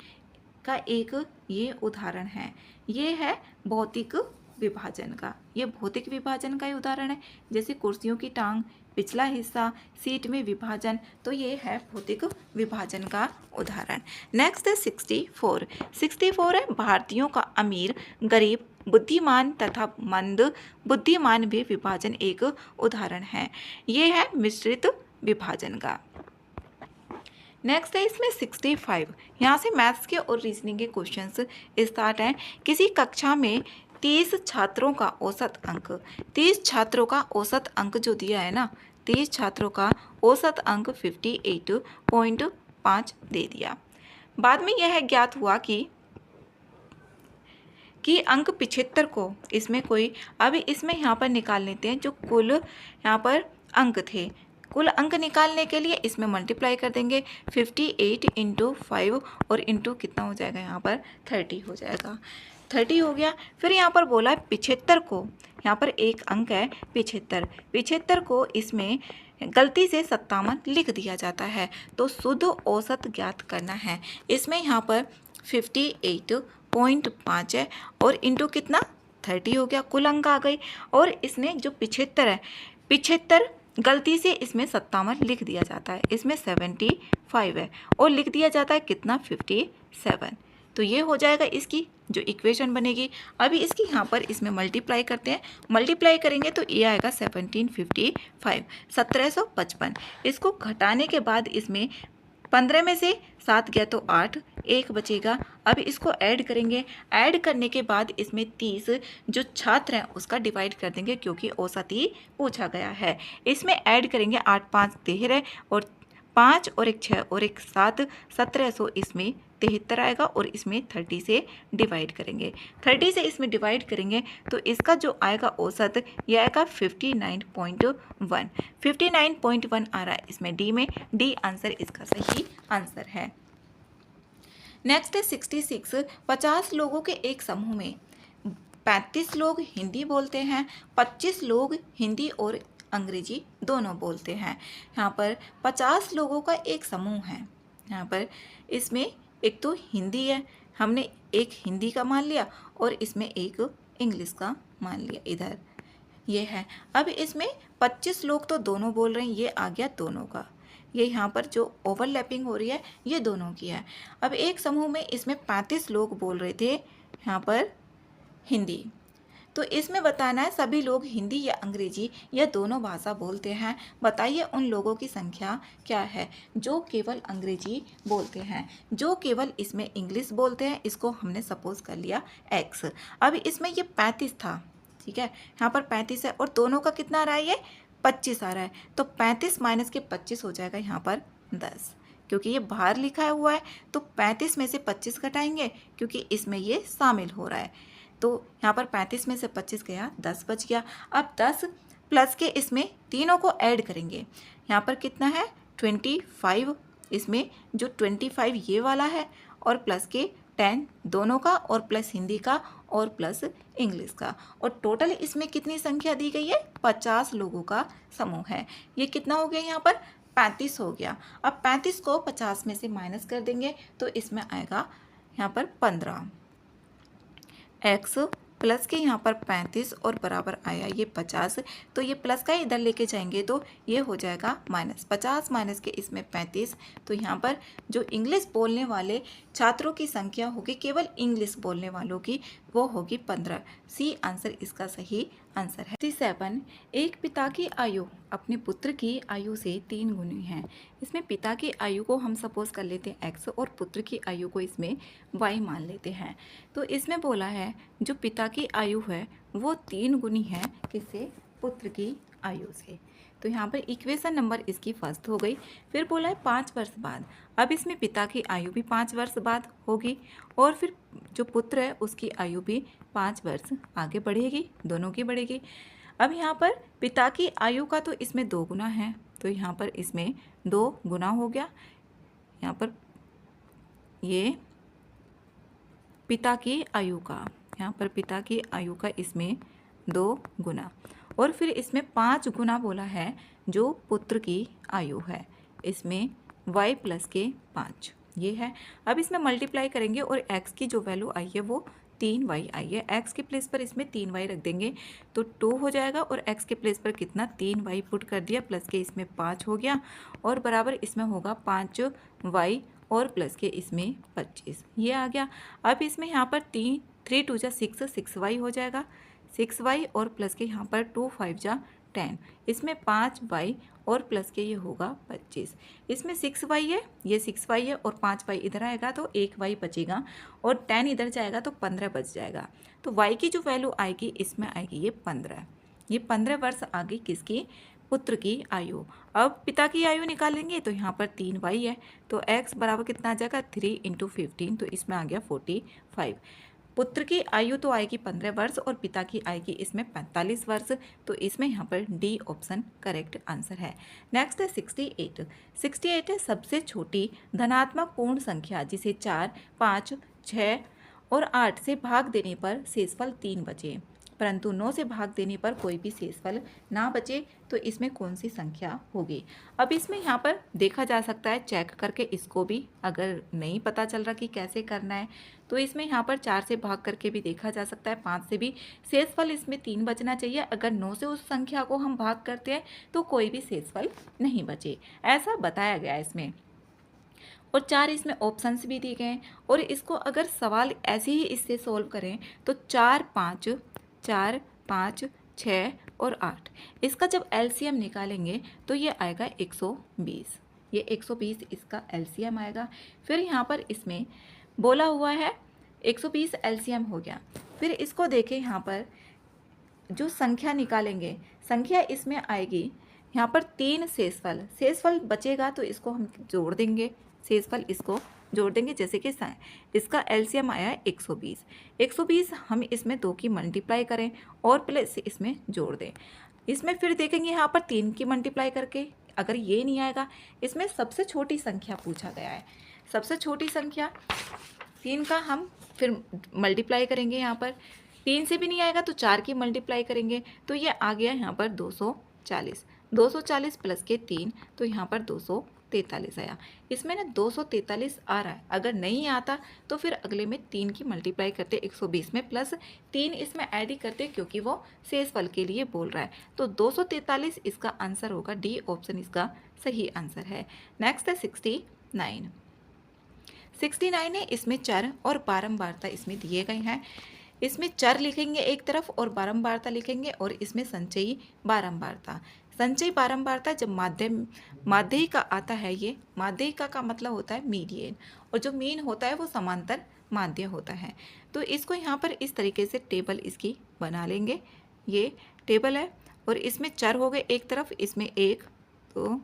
का एक ये उदाहरण है। ये है भौतिक विभाजन का, ये भौतिक विभाजन का ही उदाहरण है। जैसे कुर्सियों की टांग, पिछला हिस्सा, सीट में विभाजन, तो ये है भौतिक विभाजन का उदाहरण। नेक्स्ट है 64 है भारतीयों का अमीर, गरीब, बुद्धिमान तथा मंद बुद्धिमान भी विभाजन एक उदाहरण है। ये है मिश्रित विभाजन का। नेक्स्ट है इसमें 65, यहाँ से मैथ्स के और रीजनिंग के क्वेश्चंस स्टार्ट हैं। किसी कक्षा में 30 छात्रों का औसत अंक, 30 छात्रों का औसत अंक जो दिया है ना, 30 छात्रों का औसत अंक 58.5 दे दिया। बाद में यह ज्ञात हुआ कि अंक 75 को इसमें कोई, अब इसमें यहाँ पर निकाल लेते हैं जो कुल यहाँ पर अंक थे। कुल अंक निकालने के लिए इसमें मल्टीप्लाई कर देंगे 58 × 5 और इंटू कितना हो जाएगा, यहाँ पर 30 हो जाएगा। 30 हो गया। फिर यहाँ पर बोला 75 को, यहाँ पर एक अंक है 75 को इसमें गलती से 57 लिख दिया जाता है, तो शुद्ध औसत ज्ञात करना है। इसमें यहाँ पर 58.5 है और इंटू कितना 30 हो गया, कुल अंक आ गई। और इसमें जो 75 है, 75 गलती से इसमें 57 लिख दिया जाता है, इसमें 75 है और लिख दिया जाता है कितना 57। तो ये हो जाएगा इसकी जो इक्वेशन बनेगी। अभी इसकी यहाँ पर इसमें मल्टीप्लाई करते हैं, मल्टीप्लाई करेंगे तो ये आएगा 1755, 1755। इसको घटाने के बाद इसमें 15 में से 7 गया तो 8, 1 बचेगा। अब इसको ऐड करेंगे, ऐड करने के बाद इसमें 30 जो छात्र हैं उसका डिवाइड कर देंगे क्योंकि औसत ही पूछा गया है। इसमें ऐड करेंगे 8 5 13 और 5 और 1 6 और 1 7, 1700 इसमें 73 आएगा और इसमें 30 से डिवाइड करेंगे। 30 से इसमें डिवाइड करेंगे तो इसका जो आएगा औसत ये आएगा 59.1, 59.1 आ रहा है इसमें डी में। डी आंसर इसका सही आंसर है। नेक्स्ट है 66, 50 लोगों के एक समूह में 35 लोग हिंदी बोलते हैं, 25 लोग हिंदी और अंग्रेजी दोनों बोलते हैं। यहाँ पर 50 लोगों का एक समूह है, यहाँ पर इसमें एक तो हिंदी है, हमने एक हिंदी का मान लिया और इसमें एक इंग्लिश का मान लिया, इधर ये है। अब इसमें 25 लोग तो दोनों बोल रहे हैं, ये आ गया दोनों का, ये यहाँ पर जो ओवरलैपिंग हो रही है ये दोनों की है। अब एक समूह में इसमें 35 लोग बोल रहे थे यहाँ पर हिंदी, तो इसमें बताना है सभी लोग हिंदी या अंग्रेजी या दोनों भाषा बोलते हैं। बताइए उन लोगों की संख्या क्या है जो केवल अंग्रेजी बोलते हैं, जो केवल इसमें इंग्लिश बोलते हैं, इसको हमने सपोज कर लिया x। अब इसमें ये 35 था, ठीक है, यहाँ पर 35 है और दोनों का कितना आ रहा है, ये 25 आ रहा है, तो 35 माइनस के 25 हो जाएगा यहाँ पर 10। क्योंकि ये बाहर लिखा हुआ है तो 35 में से 25 घटाएंगे क्योंकि इसमें ये शामिल हो रहा है। तो यहाँ पर 35 में से 25 गया, 10 बच गया। अब 10 प्लस के इसमें तीनों को ऐड करेंगे। यहाँ पर कितना है 25, इसमें जो 25 ये वाला है और प्लस के 10 दोनों का और प्लस हिंदी का और प्लस इंग्लिश का, और टोटल इसमें कितनी संख्या दी गई है 50 लोगों का समूह है। ये कितना हो गया यहाँ पर 35 हो गया। अब 35 को 50 में से माइनस कर देंगे तो इसमें आएगा यहाँ पर 15 x प्लस के यहाँ पर 35 और बराबर आया ये 50। तो ये प्लस का इधर लेके जाएंगे तो ये हो जाएगा माइनस 50 माइनस के इसमें 35। तो यहाँ पर जो इंग्लिश बोलने वाले छात्रों की संख्या होगी केवल इंग्लिश बोलने वालों की, वो होगी 15। सी आंसर इसका सही आंसर है। 37 एक पिता की आयु अपने पुत्र की आयु से 3 गुनी है। इसमें पिता की आयु को हम सपोज कर लेते हैं x और पुत्र की आयु को इसमें y मान लेते हैं। तो इसमें बोला है जो पिता की आयु है वो 3 गुनी है किससे, पुत्र की आयु से। तो यहाँ पर इक्वेशन नंबर इसकी फर्स्ट हो गई। फिर बोला है 5 वर्ष बाद। अब इसमें पिता की आयु भी 5 वर्ष बाद होगी और फिर जो पुत्र है उसकी आयु भी 5 वर्ष आगे बढ़ेगी, दोनों की बढ़ेगी। अब यहाँ पर पिता की आयु का तो इसमें 2 गुना है तो यहाँ पर इसमें 2 गुना हो गया। यहाँ पर ये पिता की आयु का, यहाँ पर पिता की आयु का इसमें 2 गुना, और फिर इसमें 5 गुना बोला है जो पुत्र की आयु है, इसमें y प्लस के 5 ये है। अब इसमें मल्टीप्लाई करेंगे और x की जो वैल्यू आई है वो 3y आई है। x के प्लेस पर इसमें 3y रख देंगे तो 2 हो जाएगा और x के प्लेस पर कितना 3y पुट कर दिया, प्लस के इसमें 5 हो गया और बराबर इसमें होगा 5y और प्लस के इसमें 25 ये आ गया। अब इसमें यहाँ पर 3 2 जा 6 6y हो जाएगा, 6y और प्लस के यहाँ पर 2 5 जा 10, इसमें 5y और प्लस के ये होगा 25। इसमें 6y है, ये 6y है और 5y इधर आएगा तो 1y बचेगा और 10 इधर जाएगा तो 15 बच जाएगा। तो y की जो वैल्यू आएगी इसमें आएगी ये 15। ये 15 वर्ष आ गई किसकी, पुत्र की आयु। अब पिता की आयु निकालेंगे तो यहाँ पर 3y है तो x बराबर कितना आ जाएगा 3 × 15, तो इसमें आ गया 45। पुत्र की आयु तो आएगी 15 वर्ष और पिता की आएगी इसमें 45 वर्ष, तो इसमें यहाँ पर डी ऑप्शन करेक्ट आंसर है। नेक्स्ट है 68। 68 है सबसे छोटी धनात्मक पूर्ण संख्या जिसे 4, 5, 6 और 8 से भाग देने पर शेषफल 3 बचे परंतु 9 से भाग देने पर कोई भी शेषफल ना बचे, तो इसमें कौन सी संख्या होगी। अब इसमें यहाँ पर देखा जा सकता है चेक करके, इसको भी अगर नहीं पता चल रहा कि कैसे करना है तो इसमें यहाँ पर 4 से भाग करके भी देखा जा सकता है, 5 से भी। शेषफल इसमें 3 बचना चाहिए। अगर 9 से उस संख्या को हम भाग करते हैं तो कोई भी शेषफल नहीं बचे, ऐसा बताया गया है इसमें। और 4 इसमें ऑप्शंस भी दिए गए हैं और इसको अगर सवाल ऐसे ही इससे सोल्व करें तो 4, 5, 6 और 8, इसका जब एलसीएम निकालेंगे तो ये आएगा 120। ये 120 इसका एलसीएम आएगा। फिर यहाँ पर इसमें बोला हुआ है 120 एलसीएम हो गया। फिर इसको देखें, यहाँ पर जो संख्या निकालेंगे, संख्या इसमें आएगी यहाँ पर 3 शेषफल बचेगा तो इसको हम जोड़ देंगे, शेषफल इसको जोड़ देंगे। जैसे कि इसका एलसीएम आया है 120। 120 हम इसमें 2 की मल्टीप्लाई करें और प्लस इसमें जोड़ दें। इसमें फिर देखेंगे यहाँ पर 3 की मल्टीप्लाई करके, अगर ये नहीं आएगा, इसमें सबसे छोटी संख्या पूछा गया है। सबसे छोटी संख्या 3 का हम फिर मल्टीप्लाई करेंगे। यहाँ पर 3 से भी नहीं आएगा तो 4 की मल्टीप्लाई करेंगे तो ये आ गया यहाँ पर 240। 240 प्लस के 3 तो यहाँ पर 243 आया। इसमें ना 243 आ रहा है, अगर नहीं आता तो फिर अगले में 3 की मल्टीप्लाई करते 120 में, प्लस 3 इसमें ऐड ही करते क्योंकि वो शेषफल के लिए बोल रहा है। तो 243 इसका आंसर होगा, डी ऑप्शन इसका सही आंसर है। नेक्स्ट है 69। 69 है, इसमें चर और बारंबारता इसमें दिए गए हैं। इसमें चर लिखेंगे एक तरफ और बारंबारता लिखेंगे और इसमें संचयी बारंबारता। संचयी बारंबारता जब माध्यिका आता है, ये माध्यिका का मतलब होता है मीडियन, और जो मीन होता है वो समांतर माध्य होता है। तो इसको यहाँ पर इस तरीके से टेबल इसकी बना लेंगे। ये टेबल है और इसमें चर हो गए एक तरफ, इसमें 1, तो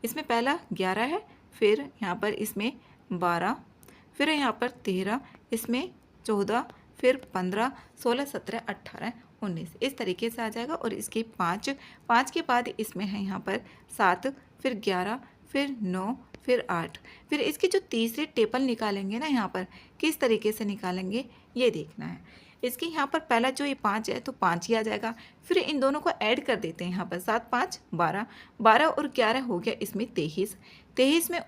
इसमें पहला 11 है, फिर यहाँ पर इसमें 12, फिर यहाँ पर 13, इसमें 14, फिर 15, 16, 17, 18, 19 इस तरीके से आ जाएगा। और इसके 5, 5 के बाद इसमें है यहाँ पर 7, फिर 11, फिर 9, फिर 8। फिर इसकी जो तीसरी टेबल निकालेंगे ना, यहाँ पर किस तरीके से निकालेंगे ये देखना है। इसके यहाँ पर पहला जो ये 5 है तो 5 ही आ जाएगा। फिर इन दोनों को ऐड कर देते हैं यहाँ पर, 7, 5, 12, 12 और 11 हो गया इसमें 23, 23 में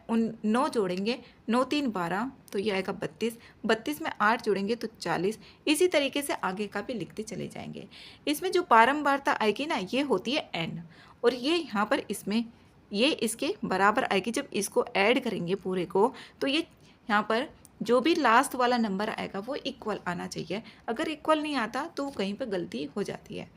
9 जोड़ेंगे, 9, 3, 12 तो ये आएगा 32, 32 में 8 जोड़ेंगे तो 40। इसी तरीके से आगे का भी लिखते चले जाएंगे। इसमें जो बारंबारता आएगी ना ये होती है n, और ये यहाँ पर इसमें ये इसके बराबर आएगी। जब इसको ऐड करेंगे पूरे को तो ये यहाँ पर जो भी लास्ट वाला नंबर आएगा वो इक्वल आना चाहिए। अगर इक्वल नहीं आता तो कहीं पर गलती हो जाती है।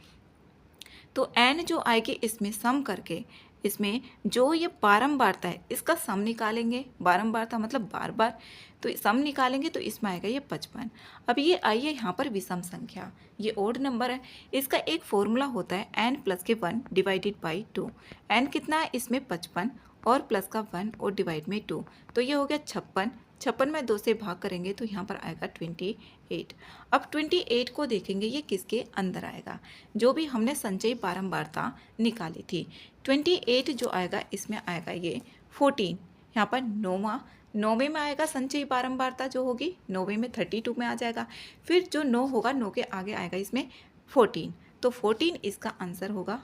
तो n जो आएगी इसमें सम करके इसमें जो ये बारंबारता है इसका सम निकालेंगे। बारंबारता मतलब बार बार, तो सम निकालेंगे तो इसमें आएगा ये 55। अब ये आइए यहाँ पर विषम संख्या, ये ओड नंबर है। इसका एक फॉर्मूला होता है n+1 डिवाइडेड बाई 2। n कितना है इसमें 55 और प्लस का 1 और डिवाइड में 2, तो ये हो गया 56। 56 में 2 से भाग करेंगे तो यहाँ पर आएगा 28। अब 28 को देखेंगे ये किसके अंदर आएगा, जो भी हमने संचयी बारंबारता निकाली थी। 28 जो आएगा इसमें आएगा ये 14, यहाँ पर 9वें में आएगा संचयी बारंबारता जो होगी 9वें में 32 में आ जाएगा। फिर जो 9 होगा 9 के आगे आएगा इसमें 14, तो 14 इसका आंसर होगा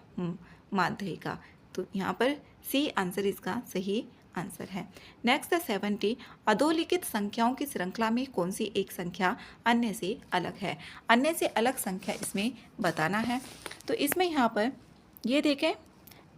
माध्यिका का। तो यहाँ पर सी आंसर इसका सही आंसर है। नेक्स्ट है 70। अधोलिखित संख्याओं की श्रृंखला में कौन सी एक संख्या अन्य से अलग है। अन्य से अलग संख्या इसमें बताना है। तो इसमें यहाँ पर ये देखें,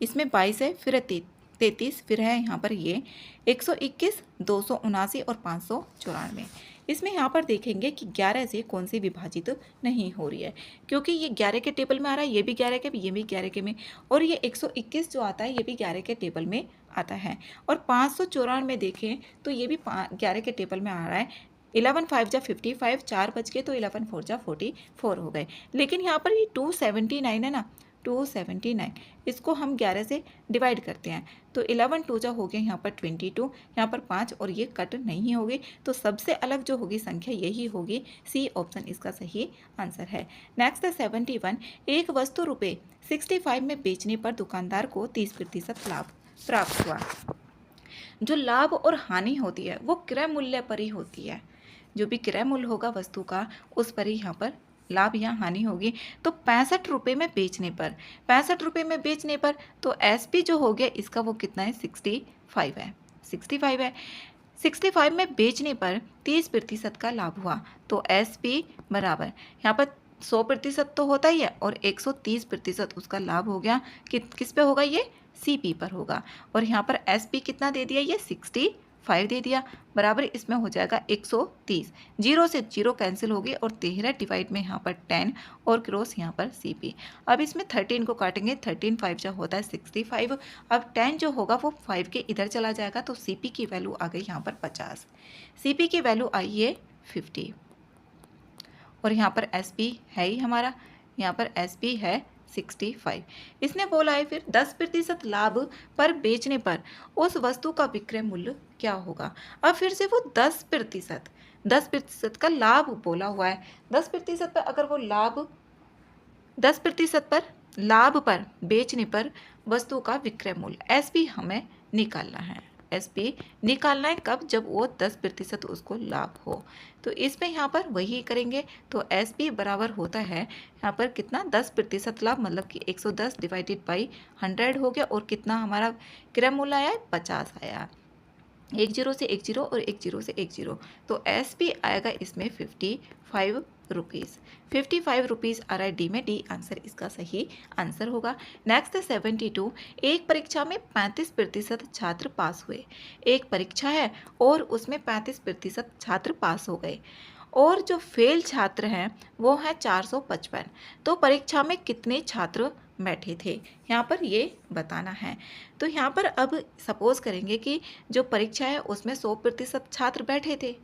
इसमें 22 है, फिर 33, फिर है यहाँ पर ये 121, 279 और 594। इसमें यहाँ पर देखेंगे कि 11 से कौन सी विभाजित नहीं हो रही है, क्योंकि ये 11 के टेबल में आ रहा है, ये भी 11 के, ये भी 11 के में, और ये 121 जो आता है ये भी 11 के टेबल में आता है। और 594 में देखें तो ये भी 11 के टेबल में आ रहा है। 11 5 जा 55, 4 बच गए तो 11 4 जा 44 हो गए। लेकिन यहाँ पर ये 279 है ना, 279 इसको हम 11 से डिवाइड करते हैं तो 11 2 जा हो गया यहाँ पर 22, यहाँ पर 5 और ये कट नहीं होगी। तो सबसे अलग जो होगी संख्या यही होगी, सी ऑप्शन इसका सही आंसर है। नेक्स्ट है 71। एक वस्तु रुपये 65 में बेचने पर दुकानदार को 30% लाभ प्राप्त हुआ। जो लाभ और हानि होती है वो क्रय मूल्य पर ही होती है। जो भी क्रय मूल्य होगा वस्तु का उस पर ही यहाँ पर लाभ या हानि होगी। तो 65 रुपये में बेचने पर, 65 रुपये में बेचने पर तो एसपी जो हो गया इसका वो कितना है 65 है, 65 है। 65 में बेचने पर 30% का लाभ हुआ तो एसपी बराबर यहाँ पर 100% तो होता ही है और 130% उसका लाभ हो गया। किस पे होगा ये, सीपी पर होगा। और यहाँ पर एसपी कितना दे दिया, ये 65 दे दिया, बराबर इसमें हो जाएगा 130। 0 से 0 कैंसिल होगी और 13 डिवाइड में यहाँ पर 10 और क्रॉस यहाँ पर सीपी। अब इसमें 13 को काटेंगे, 13 5 जो होता है 65। अब 10 जो होगा वो 5 के इधर चला जाएगा तो सीपी की वैल्यू आ गई यहाँ पर 50। सीपी की वैल्यू आई है 50 और यहाँ पर एसपी है ही हमारा, यहाँ पर एसपी है 65। इसने बोला है फिर 10% लाभ पर बेचने पर उस वस्तु का विक्रय मूल्य क्या होगा। अब फिर से वो 10% का लाभ बोला हुआ है। 10% पर अगर वो लाभ 10% पर लाभ पर बेचने पर वस्तु का विक्रय मूल्य एसपी हमें निकालना है। एसपी निकालना है कब, जब वो 10% उसको लाभ हो। तो इसमें यहाँ पर वही करेंगे तो एसपी बराबर होता है यहाँ पर कितना 10% लाभ, मतलब कि 110 डिवाइडेड बाई 100 हो गया। और कितना हमारा क्रय मूल्य आया है 50 आया, 10 से 10 और 10 से 10, तो एसपी आएगा इसमें 55 रुपीज़। 55 रुपीज़ आ रहा है डी में, डी आंसर इसका सही आंसर होगा। नेक्स्ट है 72। एक परीक्षा में 35% छात्र पास हुए। एक परीक्षा है और उसमें 35% छात्र पास हो गए और जो फेल छात्र हैं वो हैं 455। तो परीक्षा में कितने छात्र बैठे थे यहाँ पर ये बताना है। तो यहाँ पर अब सपोज करेंगे कि जो परीक्षा है उसमें 100% छात्र बैठे थे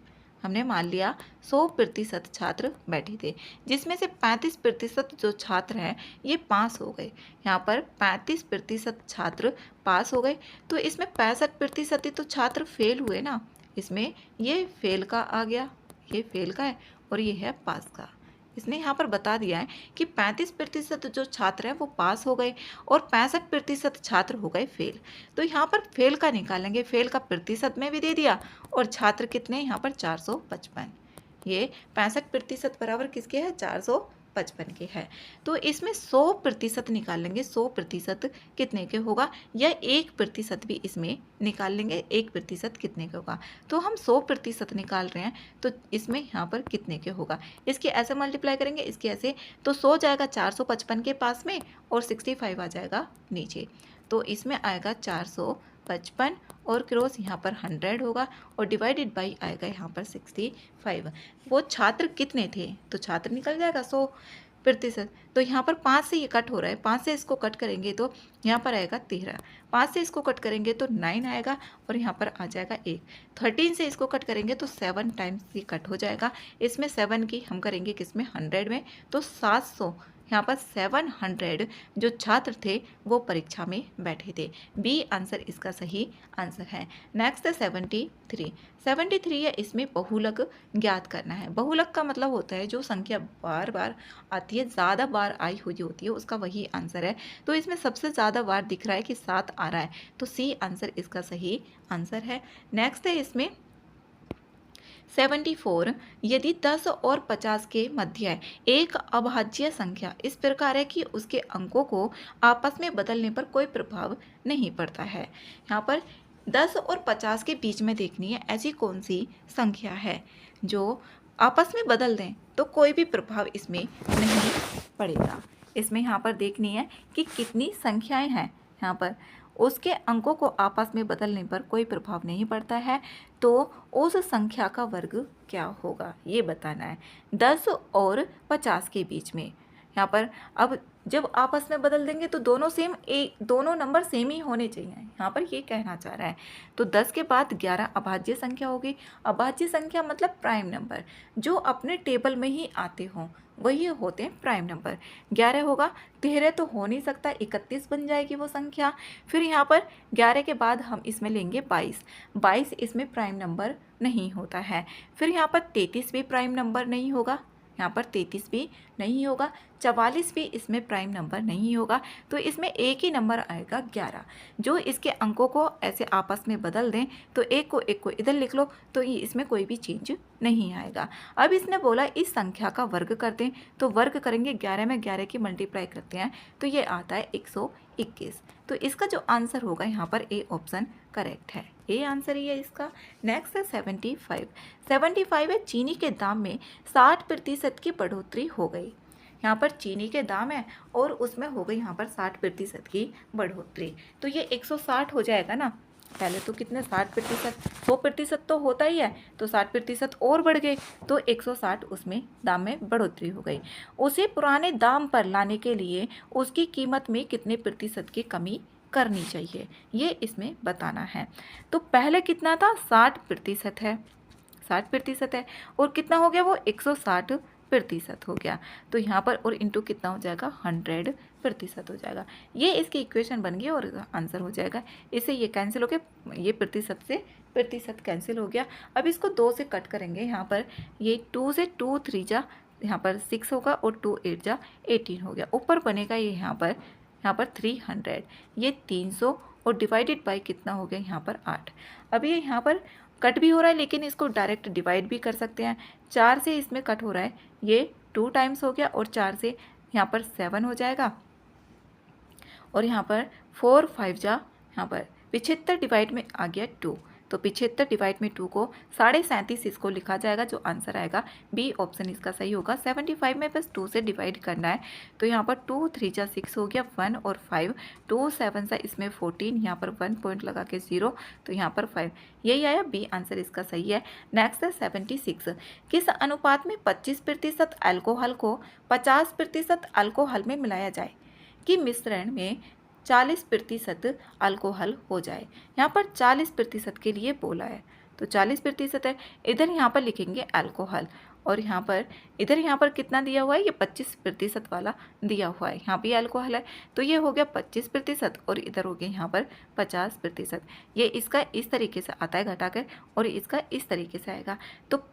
हमने मान लिया 100% छात्र बैठे थे, जिसमें से 35% जो छात्र हैं ये पास हो गए। यहाँ पर 35% छात्र पास हो गए, तो इसमें 65% ही तो छात्र फेल हुए ना। इसमें ये फेल का आ गया, ये फेल का है और ये है पास का। इसने यहाँ पर बता दिया है कि 35% जो छात्र हैं वो पास हो गए और 65% छात्र हो गए फेल। तो यहाँ पर फेल का निकालेंगे, फेल का प्रतिशत में भी दे दिया और छात्र कितने यहाँ पर 455। ये 65% बराबर किसके है, 455 के है। तो इसमें 100% निकालेंगे, 100% कितने के होगा, या 1% भी इसमें निकाल लेंगे, 1% कितने का होगा। तो हम 100% निकाल रहे हैं, तो इसमें यहाँ पर कितने के होगा, इसके ऐसे मल्टीप्लाई करेंगे, इसके ऐसे, तो 100 जाएगा 455 के पास में और 65 आ जाएगा नीचे। तो इसमें आएगा 455 और क्रॉस यहाँ पर 100 होगा और डिवाइडेड बाई आएगा यहाँ पर 65। वो छात्र कितने थे, तो छात्र निकल जाएगा 100%। तो यहाँ पर 5 से ये कट हो रहा है, 5 से इसको कट करेंगे तो यहाँ पर आएगा 13, 5 से इसको कट करेंगे तो 9 आएगा और यहाँ पर आ जाएगा 1। 13 से इसको कट करेंगे तो 7 टाइम्स ये कट हो जाएगा। इसमें 7 की हम करेंगे किसमें, 100 में, तो 700। यहाँ पर 700 जो छात्र थे वो परीक्षा में बैठे थे। बी आंसर इसका सही आंसर है। नेक्स्ट है 73। 73 है, इसमें बहुलक ज्ञात करना है। बहुलक का मतलब होता है जो संख्या बार बार आती है, ज़्यादा बार आई हुई होती है, उसका वही आंसर है। तो इसमें सबसे ज़्यादा बार दिख रहा है कि 7 आ रहा है, तो सी आंसर इसका सही आंसर है। नेक्स्ट है इसमें 74। यदि 10 और 50 के मध्य एक अभाज्य संख्या इस प्रकार है कि उसके अंकों को आपस में बदलने पर कोई प्रभाव नहीं पड़ता है। यहाँ पर 10 और 50 के बीच में देखनी है ऐसी कौन सी संख्या है जो आपस में बदल दें तो कोई भी प्रभाव इसमें नहीं पड़ेगा। इसमें यहाँ पर देखनी है कि कितनी संख्याएं हैं, यहाँ पर उसके अंकों को आपस में बदलने पर कोई प्रभाव नहीं पड़ता है, तो उस संख्या का वर्ग क्या होगा ये बताना है। 10 और 50 के बीच में यहाँ पर अब जब आपस में बदल देंगे तो दोनों नंबर सेम ही होने चाहिए, यहाँ पर ये कहना चाह रहा है। तो 10 के बाद 11 अभाज्य संख्या होगी। अभाज्य संख्या मतलब प्राइम नंबर, जो अपने टेबल में ही आते हों वही होते हैं प्राइम नंबर। 11 होगा, 13 तो हो नहीं सकता, 31 बन जाएगी वो संख्या। फिर यहाँ पर 11 के बाद हम इसमें लेंगे 22। 22 इसमें प्राइम नंबर नहीं होता है। फिर यहाँ पर 33 भी प्राइम नंबर नहीं होगा, यहाँ पर 33 भी नहीं होगा। 44 भी इसमें प्राइम नंबर नहीं होगा। तो इसमें एक ही नंबर आएगा 11, जो इसके अंकों को ऐसे आपस में बदल दें तो एक को इधर लिख लो तो ये इसमें कोई भी चेंज नहीं आएगा। अब इसने बोला इस संख्या का वर्ग कर दें, तो वर्ग करेंगे 11 में 11 की मल्टीप्लाई करते हैं तो ये आता है 121। तो इसका जो आंसर होगा यहाँ पर ए ऑप्शन करेक्ट है, ए आंसर ही है इसका। नेक्स्ट है 75। 75 है, चीनी के दाम में 60% की बढ़ोतरी हो गई। यहाँ पर चीनी के दाम है और उसमें हो गई यहाँ पर 60% की बढ़ोतरी, तो ये 160 हो जाएगा ना। पहले तो कितने 60%, 100% तो होता ही है, तो 60% और बढ़ गए तो 160 उसमें दाम में बढ़ोतरी हो गई। उसे पुराने दाम पर लाने के लिए उसकी कीमत में कितने प्रतिशत की कमी करनी चाहिए ये इसमें बताना है। तो पहले कितना था, 60% है, 60% है और कितना हो गया वो 160% हो गया। तो यहाँ पर और इंटू कितना हो जाएगा, 100% हो जाएगा। ये इसकी इक्वेशन बन गई और आंसर हो जाएगा। इससे ये कैंसिल हो गया, ये प्रतिशत से प्रतिशत कैंसिल हो गया। अब इसको 2 से कट करेंगे, यहाँ पर ये 2 से 2 3 जा यहाँ पर 6 होगा और 2 8 जा 18 हो गया। ऊपर बनेगा ये यहाँ पर 300, ये 300 और डिवाइडेड बाय कितना हो गया यहाँ पर 8। अब ये यहाँ पर कट भी हो रहा है लेकिन इसको डायरेक्ट डिवाइड भी कर सकते हैं। 4 से इसमें कट हो रहा है, ये 2 टाइम्स हो गया और 4 से यहाँ पर 7 हो जाएगा और यहाँ पर 4 5 जा यहाँ पर 75 डिवाइड में आ गया 2, तो 75 डिवाइड में 2 को 37.5 इसको लिखा जाएगा, जो आंसर आएगा बी ऑप्शन इसका सही होगा। 75 में बस 2 से डिवाइड करना है, तो यहाँ पर 2 3 जा 6 हो गया, 1 और 5, 2 7 सा इसमें 14, यहाँ पर 1 पॉइंट लगा के 0, तो यहाँ पर 5, यही आया बी आंसर इसका सही है। नेक्स्ट है 76। किस अनुपात में 25% अल्कोहल को 50% अल्कोहल में मिलाया जाए कि मिश्रण में 40% अल्कोहल हो जाए। यहाँ पर 40% के लिए बोला है, तो 40% है। इधर यहाँ पर लिखेंगे अल्कोहल, और यहाँ पर कितना दिया हुआ है, ये 25% वाला दिया हुआ है। यहाँ भी अल्कोहल है, तो ये हो गया 25% और इधर हो गया यहाँ पर 50%। ये इसका इस तरीके से आता है घटाकर, और इसका इस तरीके से आएगा। तो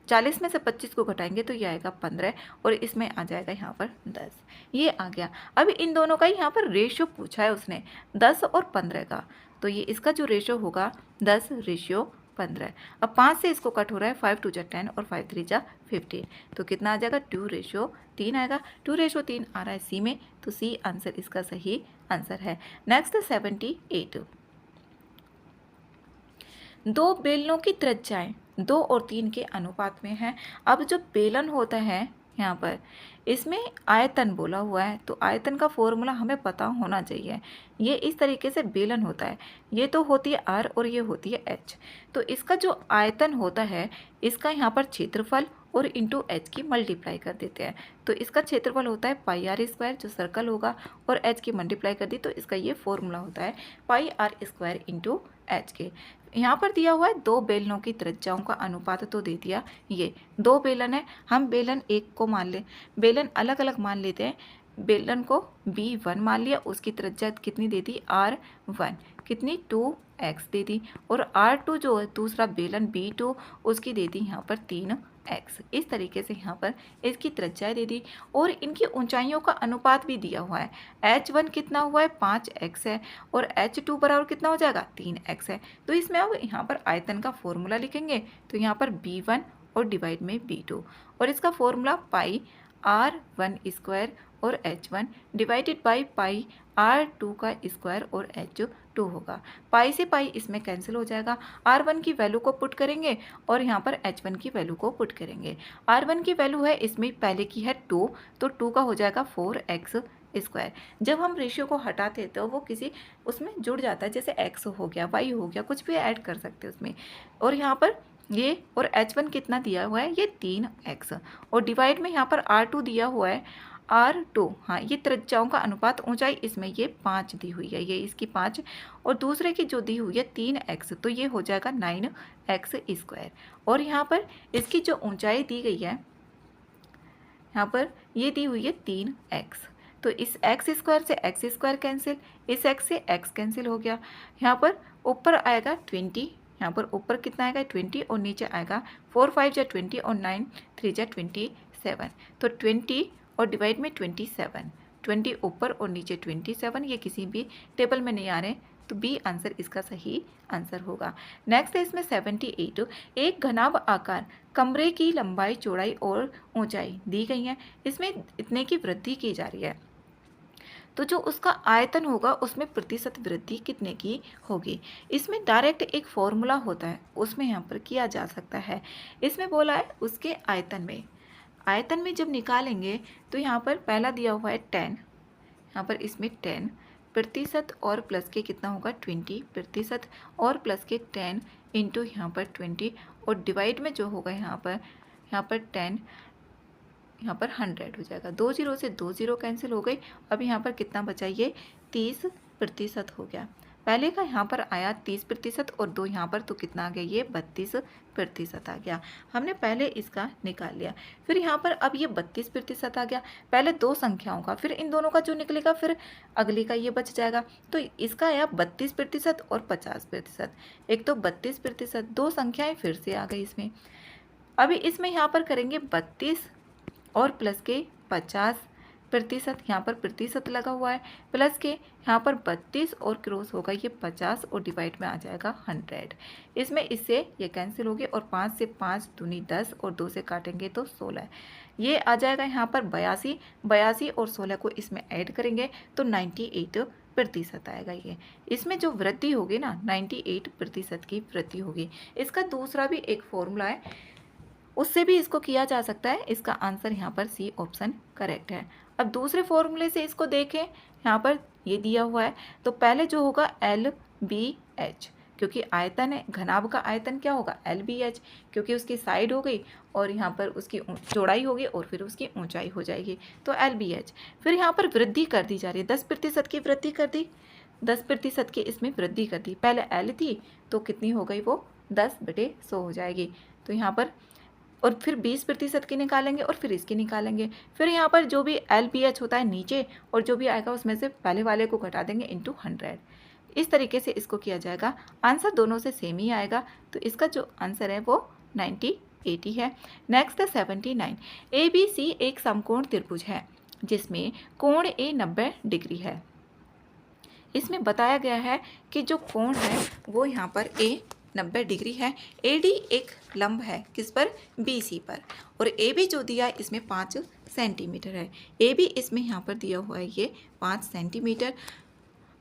40 में से 25 को घटाएंगे तो ये आएगा 15, और इसमें आ जाएगा यहाँ पर 10। ये आ गया। अब इन दोनों का यहाँ पर रेशियो पूछा है उसने, 10 और 15 का, तो ये इसका जो रेशियो होगा 10:15। अब 5 से इसको कट हो रहा है, 5 2 जा 10 और 5 3 जा 15, तो कितना आ जाएगा, 2:3 आएगा। 2:3 आ रहा है सी में, तो सी आंसर इसका सही आंसर है। नेक्स्ट 78, दो बेलनों की त्रिज्याएं 2 और 3 के अनुपात में है। अब जो बेलन होता है यहाँ पर, इसमें आयतन बोला हुआ है, तो आयतन का फॉर्मूला हमें पता होना चाहिए। ये इस तरीके से बेलन होता है, ये तो होती है R और ये होती है H। तो इसका जो आयतन होता है, इसका यहाँ पर क्षेत्रफल और इंटू H की मल्टीप्लाई कर देते हैं। तो इसका क्षेत्रफल होता है πr² जो सर्कल होगा, और H की मल्टीप्लाई कर दी, तो इसका ये फॉर्मूला होता है πr² इंटू H के। यहाँ पर दिया हुआ है दो बेलनों की त्रिज्याओं का अनुपात, तो दे दिया ये 2 बेलन है। हम बेलन एक को मान लें, बेलन अलग अलग मान लेते हैं। बेलन को B1 मान लिया, उसकी त्रिज्या कितनी दे दी, R1, कितनी 2x दे दी, और R2 जो है दूसरा बेलन B2, उसकी दे दी यहाँ पर 3x। इस तरीके से यहाँ पर इसकी त्रिज्याएं दे दी, और इनकी ऊंचाइयों का अनुपात भी दिया हुआ है। H1 कितना हुआ है, 5x है, और H2 बराबर कितना हो जाएगा, 3x है। तो इसमें अब यहाँ पर आयतन का फॉर्मूला लिखेंगे, तो यहाँ पर B1 और डिवाइड में B2, और इसका फॉर्मूला πr1² और H1 डिवाइडेड बाई πr2 का स्क्वायर और H2 होगा। पाई से पाई इसमें कैंसिल हो जाएगा। R1 की वैल्यू को पुट करेंगे और यहाँ पर H1 की वैल्यू को पुट करेंगे। R1 की वैल्यू है, इसमें पहले की है 2, तो 2 का हो जाएगा 4x²। जब हम रेशियो को हटाते हैं तो वो किसी उसमें जुड़ जाता है, जैसे x हो गया, y हो गया, कुछ भी ऐड कर सकते हैं उसमें। और यहाँ पर ये और H1 कितना दिया हुआ है, ये 3x, और डिवाइड में यहाँ पर R2 दिया हुआ है R2। हाँ, ये त्रिज्याओं का अनुपात, ऊंचाई इसमें ये 5 दी हुई है, ये इसकी 5, और दूसरे की जो दी हुई है 3x, तो ये हो जाएगा 9x²। और यहाँ पर इसकी जो ऊंचाई दी गई है, यहाँ पर ये दी हुई है 3x, तो इस x² से x² कैंसिल, इस x से x कैंसिल हो गया। यहाँ पर ऊपर आएगा 20, यहाँ पर ऊपर कितना आएगा 20, और नीचे आएगा 4 5 जा 20 और 9 3 जा 27, तो 20 और डिवाइड में 27, 20 ऊपर और नीचे 27, ये किसी भी टेबल में नहीं आ रहे, तो बी आंसर इसका सही आंसर होगा। नेक्स्ट है इसमें 78, एक घनाभ आकार कमरे की लंबाई, चौड़ाई और ऊंचाई दी गई है, इसमें इतने की वृद्धि की जा रही है, तो जो उसका आयतन होगा उसमें प्रतिशत वृद्धि कितने की होगी। इसमें डायरेक्ट एक फॉर्मूला होता है, उसमें यहाँ पर किया जा सकता है। इसमें बोला है उसके आयतन में जब निकालेंगे तो यहाँ पर पहला दिया हुआ है 10, यहाँ पर इसमें 10% और प्लस के कितना होगा 20%, और प्लस के 10 इंटू यहाँ पर 20, और डिवाइड में जो होगा यहाँ पर 10, यहाँ पर 100 हो जाएगा। 2 0 से 2 0 कैंसिल हो गई। अब यहाँ पर कितना बचा, ये 30% हो गया। पहले का यहाँ पर आया 30% और 2 यहाँ पर, तो कितना आ गया, ये 32% आ गया। हमने पहले इसका निकाल लिया, फिर यहाँ पर अब ये 32% आ गया। पहले 2 संख्याओं का, फिर इन दोनों का जो निकलेगा, फिर अगली का ये बच जाएगा। तो इसका आया 32% और 50%। एक तो 32%, 2 संख्याएँ फिर से आ गई इसमें। अभी इसमें यहाँ पर करेंगे 32 और प्लस के 50%, यहाँ पर प्रतिशत लगा हुआ है, प्लस के यहाँ पर 32 और क्रॉस होगा ये 50, और डिवाइड में आ जाएगा 100। इसमें इससे ये कैंसिल होगी, और 5 से 5 दूनी 10, और 2 से काटेंगे तो 16, ये आ जाएगा यहाँ पर 82 और 16 को इसमें ऐड करेंगे तो 98% आएगा। ये इसमें जो वृद्धि होगी ना, 98% की वृद्धि होगी। इसका दूसरा भी एक फॉर्मूला है, उससे भी इसको किया जा सकता है। इसका आंसर यहाँ पर सी ऑप्शन करेक्ट है। अब दूसरे फॉर्मूले से इसको देखें, यहाँ पर ये दिया हुआ है, तो पहले जो होगा LBH, क्योंकि आयतन है, घनाभ का आयतन क्या होगा LBH, क्योंकि उसकी साइड हो गई और यहाँ पर उसकी चौड़ाई होगी और फिर उसकी ऊंचाई हो जाएगी, तो LBH। फिर यहाँ पर वृद्धि कर दी जा रही है, 10% की वृद्धि कर दी, 10% की इसमें वृद्धि कर दी। पहले L थी तो कितनी हो गई, वो 10/100 हो जाएगी। तो यहाँ पर और फिर 20% की निकालेंगे और फिर इसकी निकालेंगे। फिर यहाँ पर जो भी LPH होता है नीचे और जो भी आएगा उसमें से पहले वाले को घटा देंगे इंटू 100। इस तरीके से इसको किया जाएगा। आंसर दोनों से सेम ही आएगा, तो इसका जो आंसर है वो 90/80 है। नेक्स्ट 79। ABC एक समकोण त्रिभुज है जिसमें कोण A 90 डिग्री है। इसमें बताया गया है कि जो कोण है वो यहाँ पर A 90 डिग्री है। AD एक लंब है किस पर, BC पर, और AB जो दिया है इसमें 5 सेंटीमीटर है। AB इसमें यहाँ पर दिया हुआ है ये 5 सेंटीमीटर,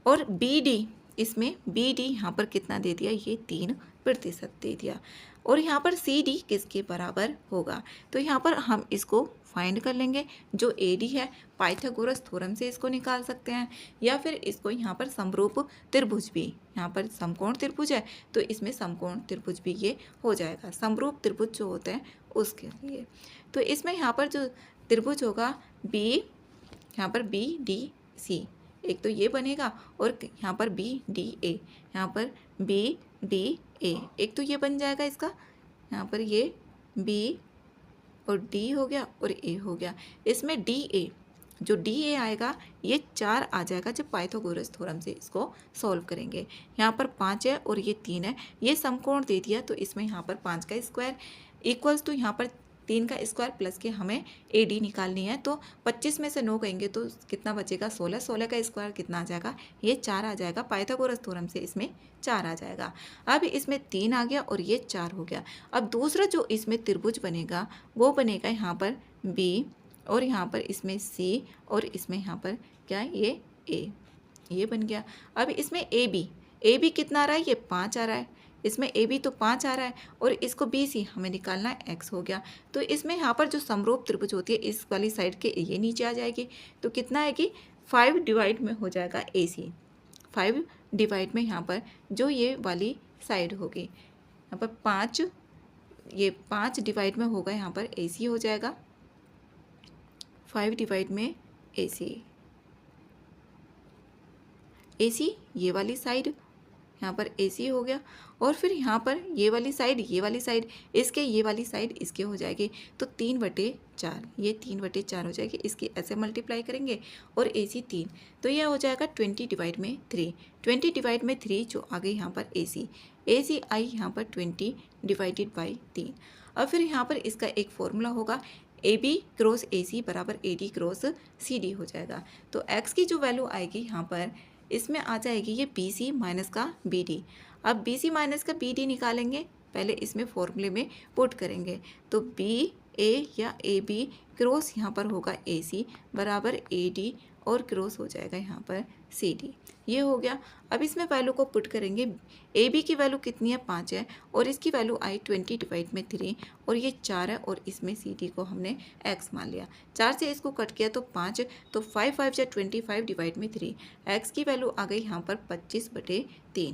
और BD इसमें BD यहाँ पर कितना दे दिया, ये 3% दे दिया, और यहाँ पर CD किसके बराबर होगा। तो यहाँ पर हम इसको फाइंड कर लेंगे। जो AD है पाइथागोरस थ्योरम से इसको निकाल सकते हैं, या फिर इसको यहाँ पर समरूप त्रिभुज भी, यहाँ पर समकोण त्रिभुज है तो इसमें समकोण त्रिभुज भी ये हो जाएगा, समरूप त्रिभुज जो होते हैं उसके लिए। तो इसमें यहाँ पर जो त्रिभुज होगा यहाँ पर BDC, एक तो ये बनेगा, और यहाँ पर BDA, यहाँ पर BDA, एक तो ये बन जाएगा इसका, यहाँ पर ये B और D हो गया और A हो गया। इसमें DA, जो DA आएगा ये 4 आ जाएगा जब पाइथागोरस थ्योरम से इसको सॉल्व करेंगे। यहाँ पर 5 है और ये 3 है, ये समकोण दे दिया, तो इसमें यहाँ पर 5 का स्क्वायर इक्वल्स टू यहाँ पर 3 का स्क्वायर प्लस के हमें AD निकालनी है। तो 25 में से 9 कहेंगे तो कितना बचेगा, 16, 16 का स्क्वायर कितना आ जाएगा, ये 4 आ जाएगा। पाइथागोरस थ्योरम से इसमें 4 आ जाएगा। अब इसमें 3 आ गया और ये 4 हो गया। अब दूसरा जो इसमें त्रिभुज बनेगा वो बनेगा यहाँ पर B, और यहाँ पर इसमें C, और इसमें यहाँ पर क्या है, ये A, ये बन गया। अब इसमें AB कितना आ रहा है, ये 5 आ रहा है, इसमें AB तो 5 आ रहा है, और इसको BC हमें निकालना है, X हो गया। तो इसमें यहाँ पर जो समरूप त्रिभुज होती है इस वाली साइड के ये नीचे आ जाएगी, तो कितना आएगी, 5 डिवाइड में हो जाएगा AC, 5 डिवाइड में यहाँ पर जो ये वाली साइड होगी, यहाँ पर 5, ये 5 डिवाइड में होगा, यहाँ पर AC हो जाएगा, 5 डिवाइड में AC ये वाली साइड, यहाँ पर AC हो गया, और फिर यहाँ पर ये वाली साइड इसके, ये वाली साइड इसके हो जाएगी, तो 3/4, ये 3/4 हो जाएगी, इसकी ऐसे मल्टीप्लाई करेंगे, और AC 3, तो यह हो जाएगा 20 डिवाइड में 3, 20 डिवाइड में 3 जो आ गई यहाँ पर AC आई यहाँ पर 20 डिवाइडेड बाई 3। अब फिर यहाँ पर इसका एक फॉर्मूला होगा, AB क्रॉस AC बराबर AD क्रॉस CD हो जाएगा। तो X की जो वैल्यू आएगी यहाँ पर इसमें आ जाएगी ये BC माइनस का BD। अब BC माइनस का BD निकालेंगे, पहले इसमें फॉर्मूले में पुट करेंगे, तो BA या AB क्रॉस यहाँ पर होगा AC बराबर AD, और क्रॉस हो जाएगा यहाँ पर CD, ये हो गया। अब इसमें वैल्यू को पुट करेंगे, AB की वैल्यू कितनी है, 5 है, और इसकी वैल्यू आई 20 डिवाइड में 3, और ये 4 है, और इसमें CD को हमने X मान लिया, 4 से इसको कट किया तो 5, तो 5 5 या 25 डिवाइड में 3, X की वैल्यू आ गई यहाँ पर 25/3।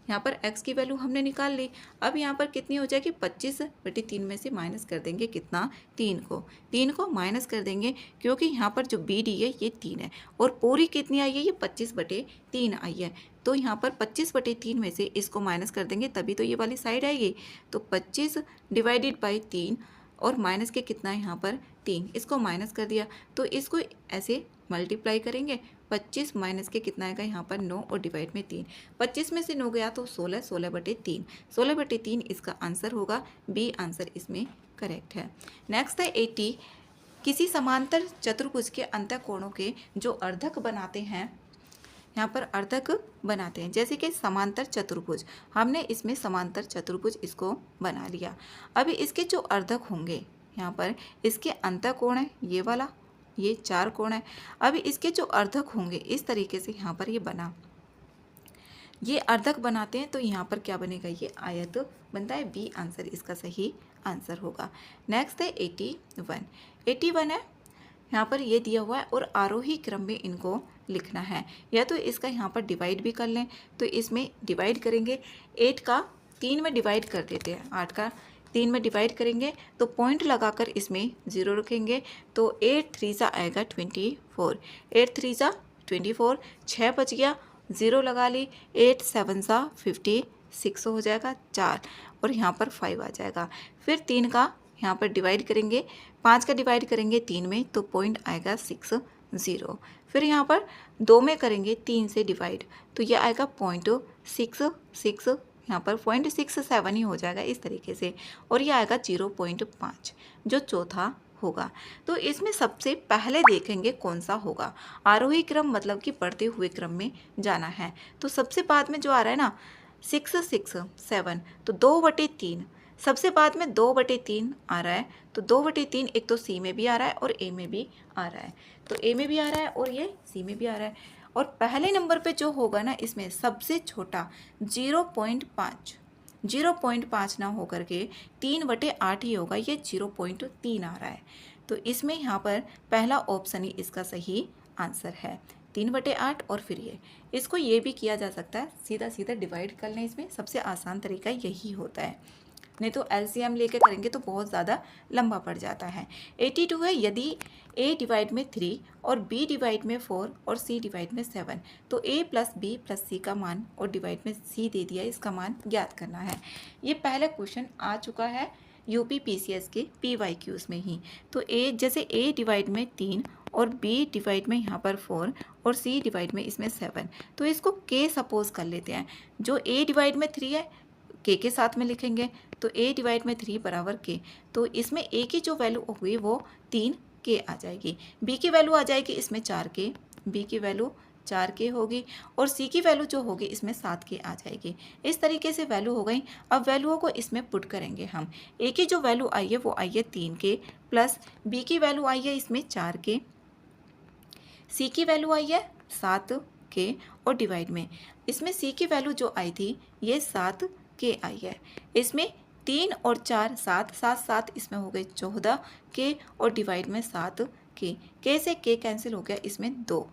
यहाँ पर X की वैल्यू हमने निकाल ली। अब यहाँ पर कितनी हो जाएगी, 25/3 में से माइनस कर देंगे कितना, 3 को माइनस कर देंगे, क्योंकि यहाँ पर जो BD है ये 3 है, और पूरी कितनी आई है, ये 25/3 आई है। तो यहाँ पर 25/3 में से इसको माइनस कर देंगे तभी तो ये वाली साइड आएगी। तो 25 डिवाइडेड बाई 3, और माइनस के कितना है यहाँ पर 3, इसको माइनस कर दिया, तो इसको ऐसे मल्टीप्लाई करेंगे, 25 माइनस के कितना आएगा यहाँ पर 9, और डिवाइड में 3, 25 में से 9 गया तो 16, 16/3, 16/3 इसका आंसर होगा, B आंसर इसमें करेक्ट है। नेक्स्ट है 80। किसी समांतर चतुर्भुज के अंतःकोणों के जो अर्धक बनाते हैं, यहाँ पर अर्धक बनाते हैं, जैसे कि समांतर चतुर्भुज, हमने इसमें समांतर चतुर्भुज इसको बना लिया। अभी इसके जो अर्धक होंगे, यहाँ पर इसके अंतःकोण है ये वाला, ये 4 कोण है। अभी इसके जो अर्धक होंगे इस तरीके से यहाँ पर ये बना, ये अर्धक बनाते हैं, तो यहाँ पर क्या बनेगा, ये आयत बनता है, B आंसर इसका सही आंसर होगा। नेक्स्ट है 81। 81 है, यहाँ पर ये दिया हुआ है और आरोही क्रम में इनको लिखना है, या तो इसका यहाँ पर डिवाइड भी कर लें, तो इसमें डिवाइड करेंगे, 8 का 3 में डिवाइड कर देते हैं, 8 का 3 में डिवाइड करेंगे तो पॉइंट लगाकर इसमें 0 रखेंगे, तो 8 3 आएगा 24, 8 3 24, 6 बच गया, 0 लगा ली, 8 7 56 हो जाएगा 4, और यहाँ पर 5 आ जाएगा। फिर 3 का यहाँ पर डिवाइड करेंगे, 5 का डिवाइड करेंगे 3 में तो पॉइंट आएगा 60। फिर यहाँ पर 2 में करेंगे 3 से डिवाइड तो ये आएगा 0.66, यहाँ पर 0.67 ही हो जाएगा इस तरीके से, और ये आएगा 0.5 जो चौथा होगा। तो इसमें सबसे पहले देखेंगे कौन सा होगा। आरोही क्रम मतलब कि बढ़ते हुए क्रम में जाना है। तो सबसे बाद में जो आ रहा है ना 667 तो 2/3, सबसे बाद में 2/3 आ रहा है। तो 2/3 एक तो सी में भी आ रहा है और ए में भी आ रहा है, तो ए में भी आ रहा है और ये सी में भी आ रहा है। और पहले नंबर पे जो होगा ना इसमें सबसे छोटा 0.5 ना होकर के 3/8 ही होगा, ये 0.3 आ रहा है। तो इसमें यहाँ पर पहला ऑप्शन ही इसका सही आंसर है, 3/8। और फिर इसको ये भी किया जा सकता है, सीधा सीधा डिवाइड कर लें, इसमें सबसे आसान तरीका यही होता है, नहीं तो एलसीएम लेके करेंगे तो बहुत ज़्यादा लंबा पड़ जाता है। 82 है, यदि a डिवाइड में 3 और b डिवाइड में 4 और c डिवाइड में 7 तो a plus b plus c का मान और डिवाइड में c दे दिया, इसका मान ज्ञात करना है। ये पहला क्वेश्चन आ चुका है यूपी पीसीएस के PYQs में ही। तो जैसे a डिवाइड में 3 और b डिवाइड में यहाँ पर 4 और c डिवाइड में इसमें 7, तो इसको k सपोज कर लेते हैं। जो a डिवाइड में 3 है k के साथ में लिखेंगे, तो a डिवाइड में 3 बराबर k, तो इसमें a की जो वैल्यू होगी वो 3k आ जाएगी, b की वैल्यू आ जाएगी इसमें 4k, b की वैल्यू 4k होगी और c की वैल्यू जो होगी इसमें 7k आ जाएगी। इस तरीके से वैल्यू हो गई। अब वैल्यूओं को इसमें पुट करेंगे हम। a की जो वैल्यू आई है वो आई है 3k प्लस b की वैल्यू आई है इसमें 4k, c की वैल्यू आई है 7k और डिवाइड में इसमें c की वैल्यू जो आई थी ये 7k आई है। इसमें 3 और 4 7 7 7 इसमें हो गए 14k और डिवाइड में 7k, k से k कैंसिल हो गया, इसमें 2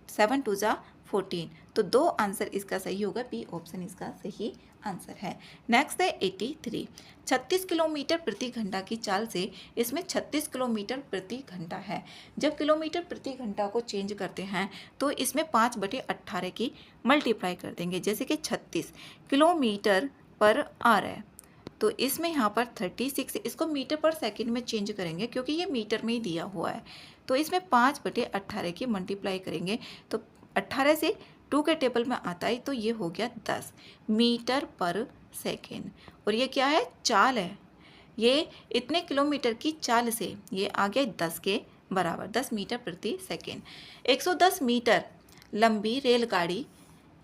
7 2 जा 14, तो 2 आंसर इसका सही होगा, बी ऑप्शन इसका सही आंसर है। नेक्स्ट है 83, 36 किलोमीटर प्रति घंटा की चाल से इसमें 36 किलोमीटर प्रति घंटा है। जब किलोमीटर प्रति घंटा को चेंज करते हैं तो इसमें 5/18 की मल्टीप्लाई कर देंगे, जैसे कि 36 किलोमीटर पर आवर है तो इसमें यहाँ पर 36, इसको मीटर पर सेकंड में चेंज करेंगे क्योंकि ये मीटर में ही दिया हुआ है। तो इसमें 5/18 की मल्टीप्लाई करेंगे तो 18 से 2 के टेबल में आता है, तो ये हो गया 10 मीटर पर सेकेंड। और ये क्या है, चाल है, ये इतने किलोमीटर की चाल से ये आ गया 10 के बराबर, 10 मीटर प्रति सेकेंड। 110 मीटर लंबी रेलगाड़ी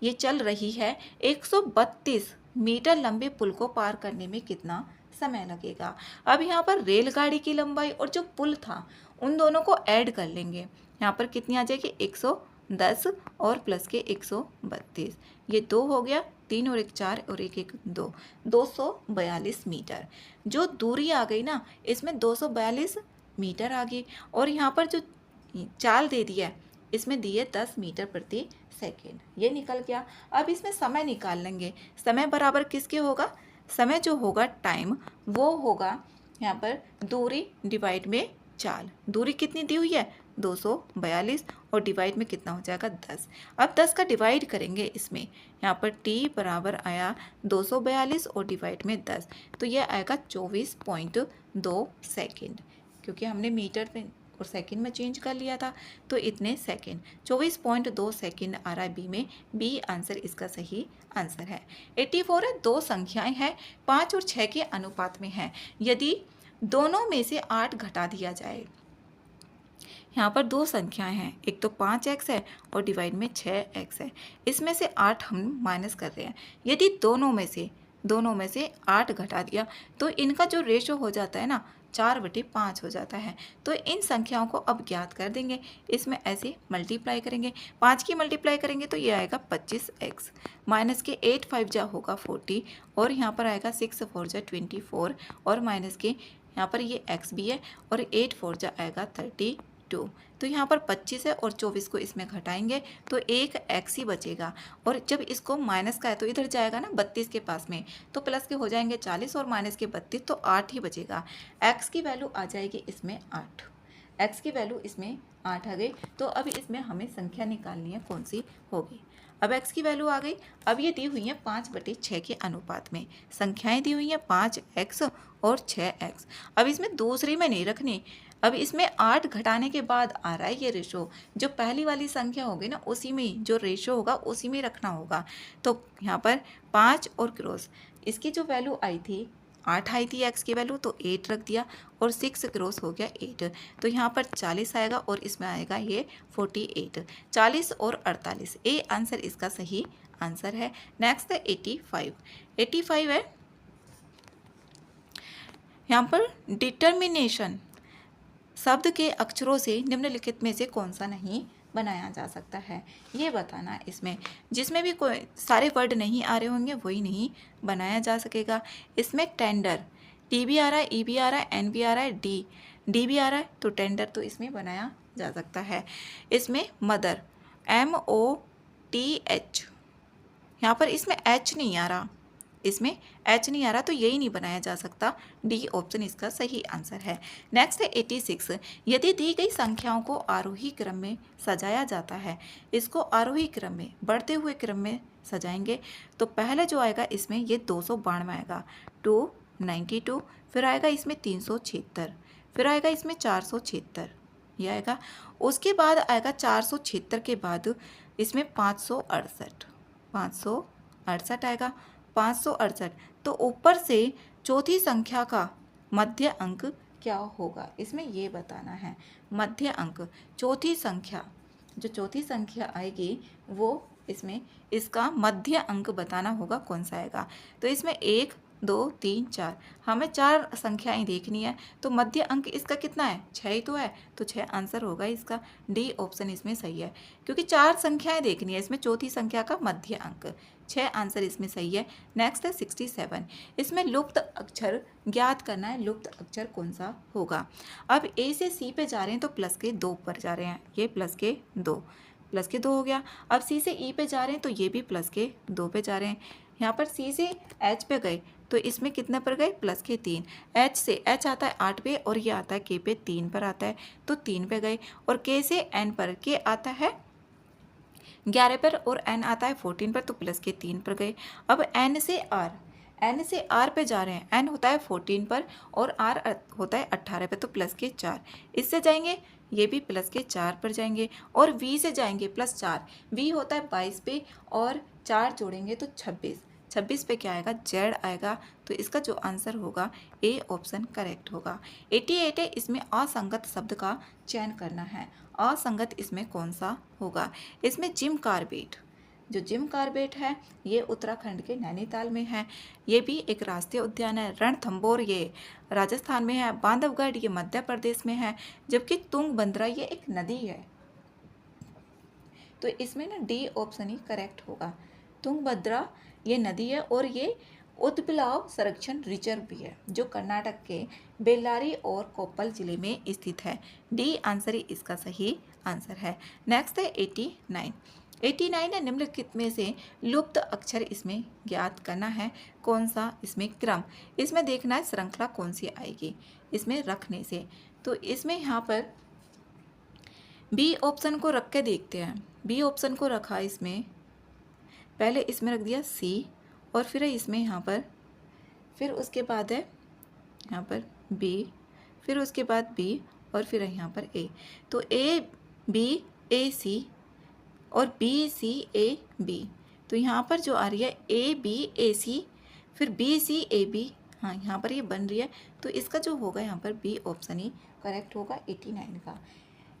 ये चल रही है, 132 मीटर लंबे पुल को पार करने में कितना समय लगेगा। अब यहाँ पर रेलगाड़ी की लंबाई और जो पुल था उन दोनों को ऐड कर लेंगे, यहाँ पर कितनी आ जाएगी 110 और प्लस के 132, ये 2 हो गया, 3 और 1 4 और 1 1 2, 242 मीटर जो दूरी आ गई ना इसमें 242 मीटर आ गई। और यहाँ पर जो चाल दे दिया है इसमें दिए 10 मीटर प्रति सेकेंड, ये निकल गया। अब इसमें समय निकाल लेंगे, समय बराबर किसके होगा, समय जो होगा टाइम वो होगा यहाँ पर दूरी डिवाइड में चाल। दूरी कितनी दी हुई है 242 और डिवाइड में कितना हो जाएगा 10। अब 10 का डिवाइड करेंगे इसमें, यहाँ पर t बराबर आया 242 और डिवाइड में 10, तो ये आएगा 24.2 सेकेंड, क्योंकि हमने मीटर में और सेकंड में चेंज कर लिया था तो इतने सेकंड, 24.2 सेकंड आ रहा है बी में, बी आंसर इसका सही आंसर है। 84 है, 2 संख्याएं हैं 5 और 6 के अनुपात में है, यदि दोनों में से 8 घटा दिया जाए। यहाँ पर 2 संख्याएं हैं, एक तो 5x है और डिवाइड में 6x है, इसमें से 8 हम माइनस कर रहे हैं। यदि दोनों में से 8 घटा दिया तो इनका जो रेशो हो जाता है ना 4/5 हो जाता है। तो इन संख्याओं को अब ज्ञात कर देंगे, इसमें ऐसे मल्टीप्लाई करेंगे, 5 की मल्टीप्लाई करेंगे तो ये आएगा 25x, माइनस के 8 5 जा होगा 40 और यहाँ पर आएगा 6 4 जा 24 और माइनस के यहाँ पर ये x भी है और 8 4 जा आएगा 32। तो यहाँ पर 25 है और 24 को इसमें घटाएंगे तो एक x ही बचेगा, और जब इसको माइनस का है तो इधर जाएगा ना 32 के पास में, तो प्लस के हो जाएंगे 40 और माइनस के 32, तो 8 ही बचेगा। x की वैल्यू आ जाएगी इसमें 8, x की वैल्यू इसमें 8 आ गई। तो अब इसमें हमें संख्या निकालनी है कौन सी होगी। अब x की वैल्यू आ गई। अब ये दी हुई है 5/6 के अनुपात में, संख्याएं दी हुई हैं 5x और 6x। अब इसमें दूसरी में नहीं रखनी, अब इसमें 8 घटाने के बाद आ रहा है ये रेशो, जो पहली वाली संख्या होगी ना उसी में जो रेशो होगा उसी में रखना होगा। तो यहाँ पर 5 और क्रॉस, इसकी जो वैल्यू आई थी 8 आई थी x की वैल्यू, तो 8 रख दिया और 6 क्रॉस हो गया 8, तो यहाँ पर 40 आएगा और इसमें आएगा ये 48। 40 और 48 ए आंसर इसका सही आंसर है। नेक्स्ट है 85। 85 है यहाँ पर डिटर्मिनेशन शब्द के अक्षरों से निम्नलिखित में से कौन सा नहीं बनाया जा सकता है, ये बताना। इसमें जिसमें भी कोई सारे वर्ड नहीं आ रहे होंगे वही नहीं बनाया जा सकेगा। इसमें टेंडर, टी भी आ रहा है, ई भी आ रहा है, एन भी आ रहा है, डी भी आ रहा है, तो टेंडर तो इसमें बनाया जा सकता है। इसमें मदर, MOTH, यहाँ पर इसमें H नहीं आ रहा, इसमें H नहीं आ रहा, तो यही नहीं बनाया जा सकता। डी ऑप्शन इसका सही आंसर है। नेक्स्ट है 86। यदि दी गई संख्याओं को आरोही क्रम में सजाया जाता है, इसको आरोही क्रम में बढ़ते हुए क्रम में सजाएंगे, तो पहले जो आएगा इसमें ये 292 आएगा, 292, फिर आएगा इसमें 376, फिर आएगा इसमें 476, ये आएगा। उसके बाद आएगा 476 के बाद इसमें 568, 568 आएगा, 568। तो ऊपर से चौथी संख्या का मध्य अंक क्या होगा, इसमें ये बताना है। मध्य अंक, चौथी संख्या, जो चौथी संख्या आएगी वो इसमें इसका मध्य अंक बताना होगा कौन सा आएगा। तो इसमें 1 2 3 4, हमें 4 संख्याएं देखनी है, तो मध्य अंक इसका कितना है, 6 ही तो है, तो 6 आंसर होगा इसका। डी ऑप्शन इसमें सही है, क्योंकि 4 संख्याएं देखनी है, इसमें चौथी संख्या का मध्य अंक, 6 आंसर इसमें सही है। नेक्स्ट है 67। इसमें लुप्त अक्षर ज्ञात करना है, लुप्त अक्षर कौन सा होगा। अब ए से सी पे जा रहे हैं तो प्लस के 2 पर जा रहे हैं, ये प्लस के 2 हो गया। अब सी से ई पे जा रहे हैं तो ये भी प्लस के 2 पे जा रहे हैं। यहाँ पर सी से एच पे गए तो इसमें कितने पर गए, प्लस के 3। एच से एच आता है 8 पे और ये आता है के पे 3 पर आता है, तो 3 पे गए। और के से एन पर, के आता है 11 पर और एन आता है 14 पर, तो प्लस के 3 पर गए। अब एन से आर पे जा रहे हैं, एन होता है 14 पर और आर होता है 18 पे, तो प्लस के 4। इससे जाएंगे ये भी प्लस के 4 पर जाएंगे, और वी से जाएंगे +4, वी होता है 22 पे और 4 जोड़ेंगे तो 26 पे क्या आएगा, जेड आएगा। तो इसका जो आंसर होगा ए ऑप्शन करेक्ट होगा। 88 है, इसमें असंगत शब्द का चयन करना है। असंगत इसमें कौन सा होगा, इसमें जिम कार्बेट, जो जिम कार्बेट है ये उत्तराखंड के नैनीताल में है, ये भी एक राष्ट्रीय उद्यान है। रणथंभौर ये राजस्थान में है, बांधवगढ़ ये मध्य प्रदेश में है, जबकि तुंगभद्रा ये एक नदी है। तो इसमें ना डी ऑप्शन ही करेक्ट होगा। तुंगभद्रा ये नदी है और ये उत्पिलाव संरक्षण रिजर्व भी है, जो कर्नाटक के बेल्लारी और कोप्पल जिले में स्थित है। डी आंसर ही इसका सही आंसर है। नेक्स्ट है 89। 89 है, निम्नलिखित में से लुप्त अक्षर इसमें ज्ञात करना है कौन सा, इसमें क्रम, इसमें देखना है श्रृंखला कौन सी आएगी इसमें रखने से। तो इसमें यहाँ पर बी ऑप्शन को रख के देखते हैं। बी ऑप्शन को रखा इसमें, पहले इसमें रख दिया सी और फिर इसमें यहाँ पर, फिर उसके बाद है यहाँ पर बी, फिर उसके बाद बी और फिर यहाँ पर ए। तो ए बी ए सी और बी सी ए बी, तो यहाँ पर जो आ रही है ए बी ए सी फिर बी सी ए बी, हाँ यहाँ पर ये बन रही है। तो इसका जो होगा यहाँ पर बी ऑप्शन ही करेक्ट होगा 89 का।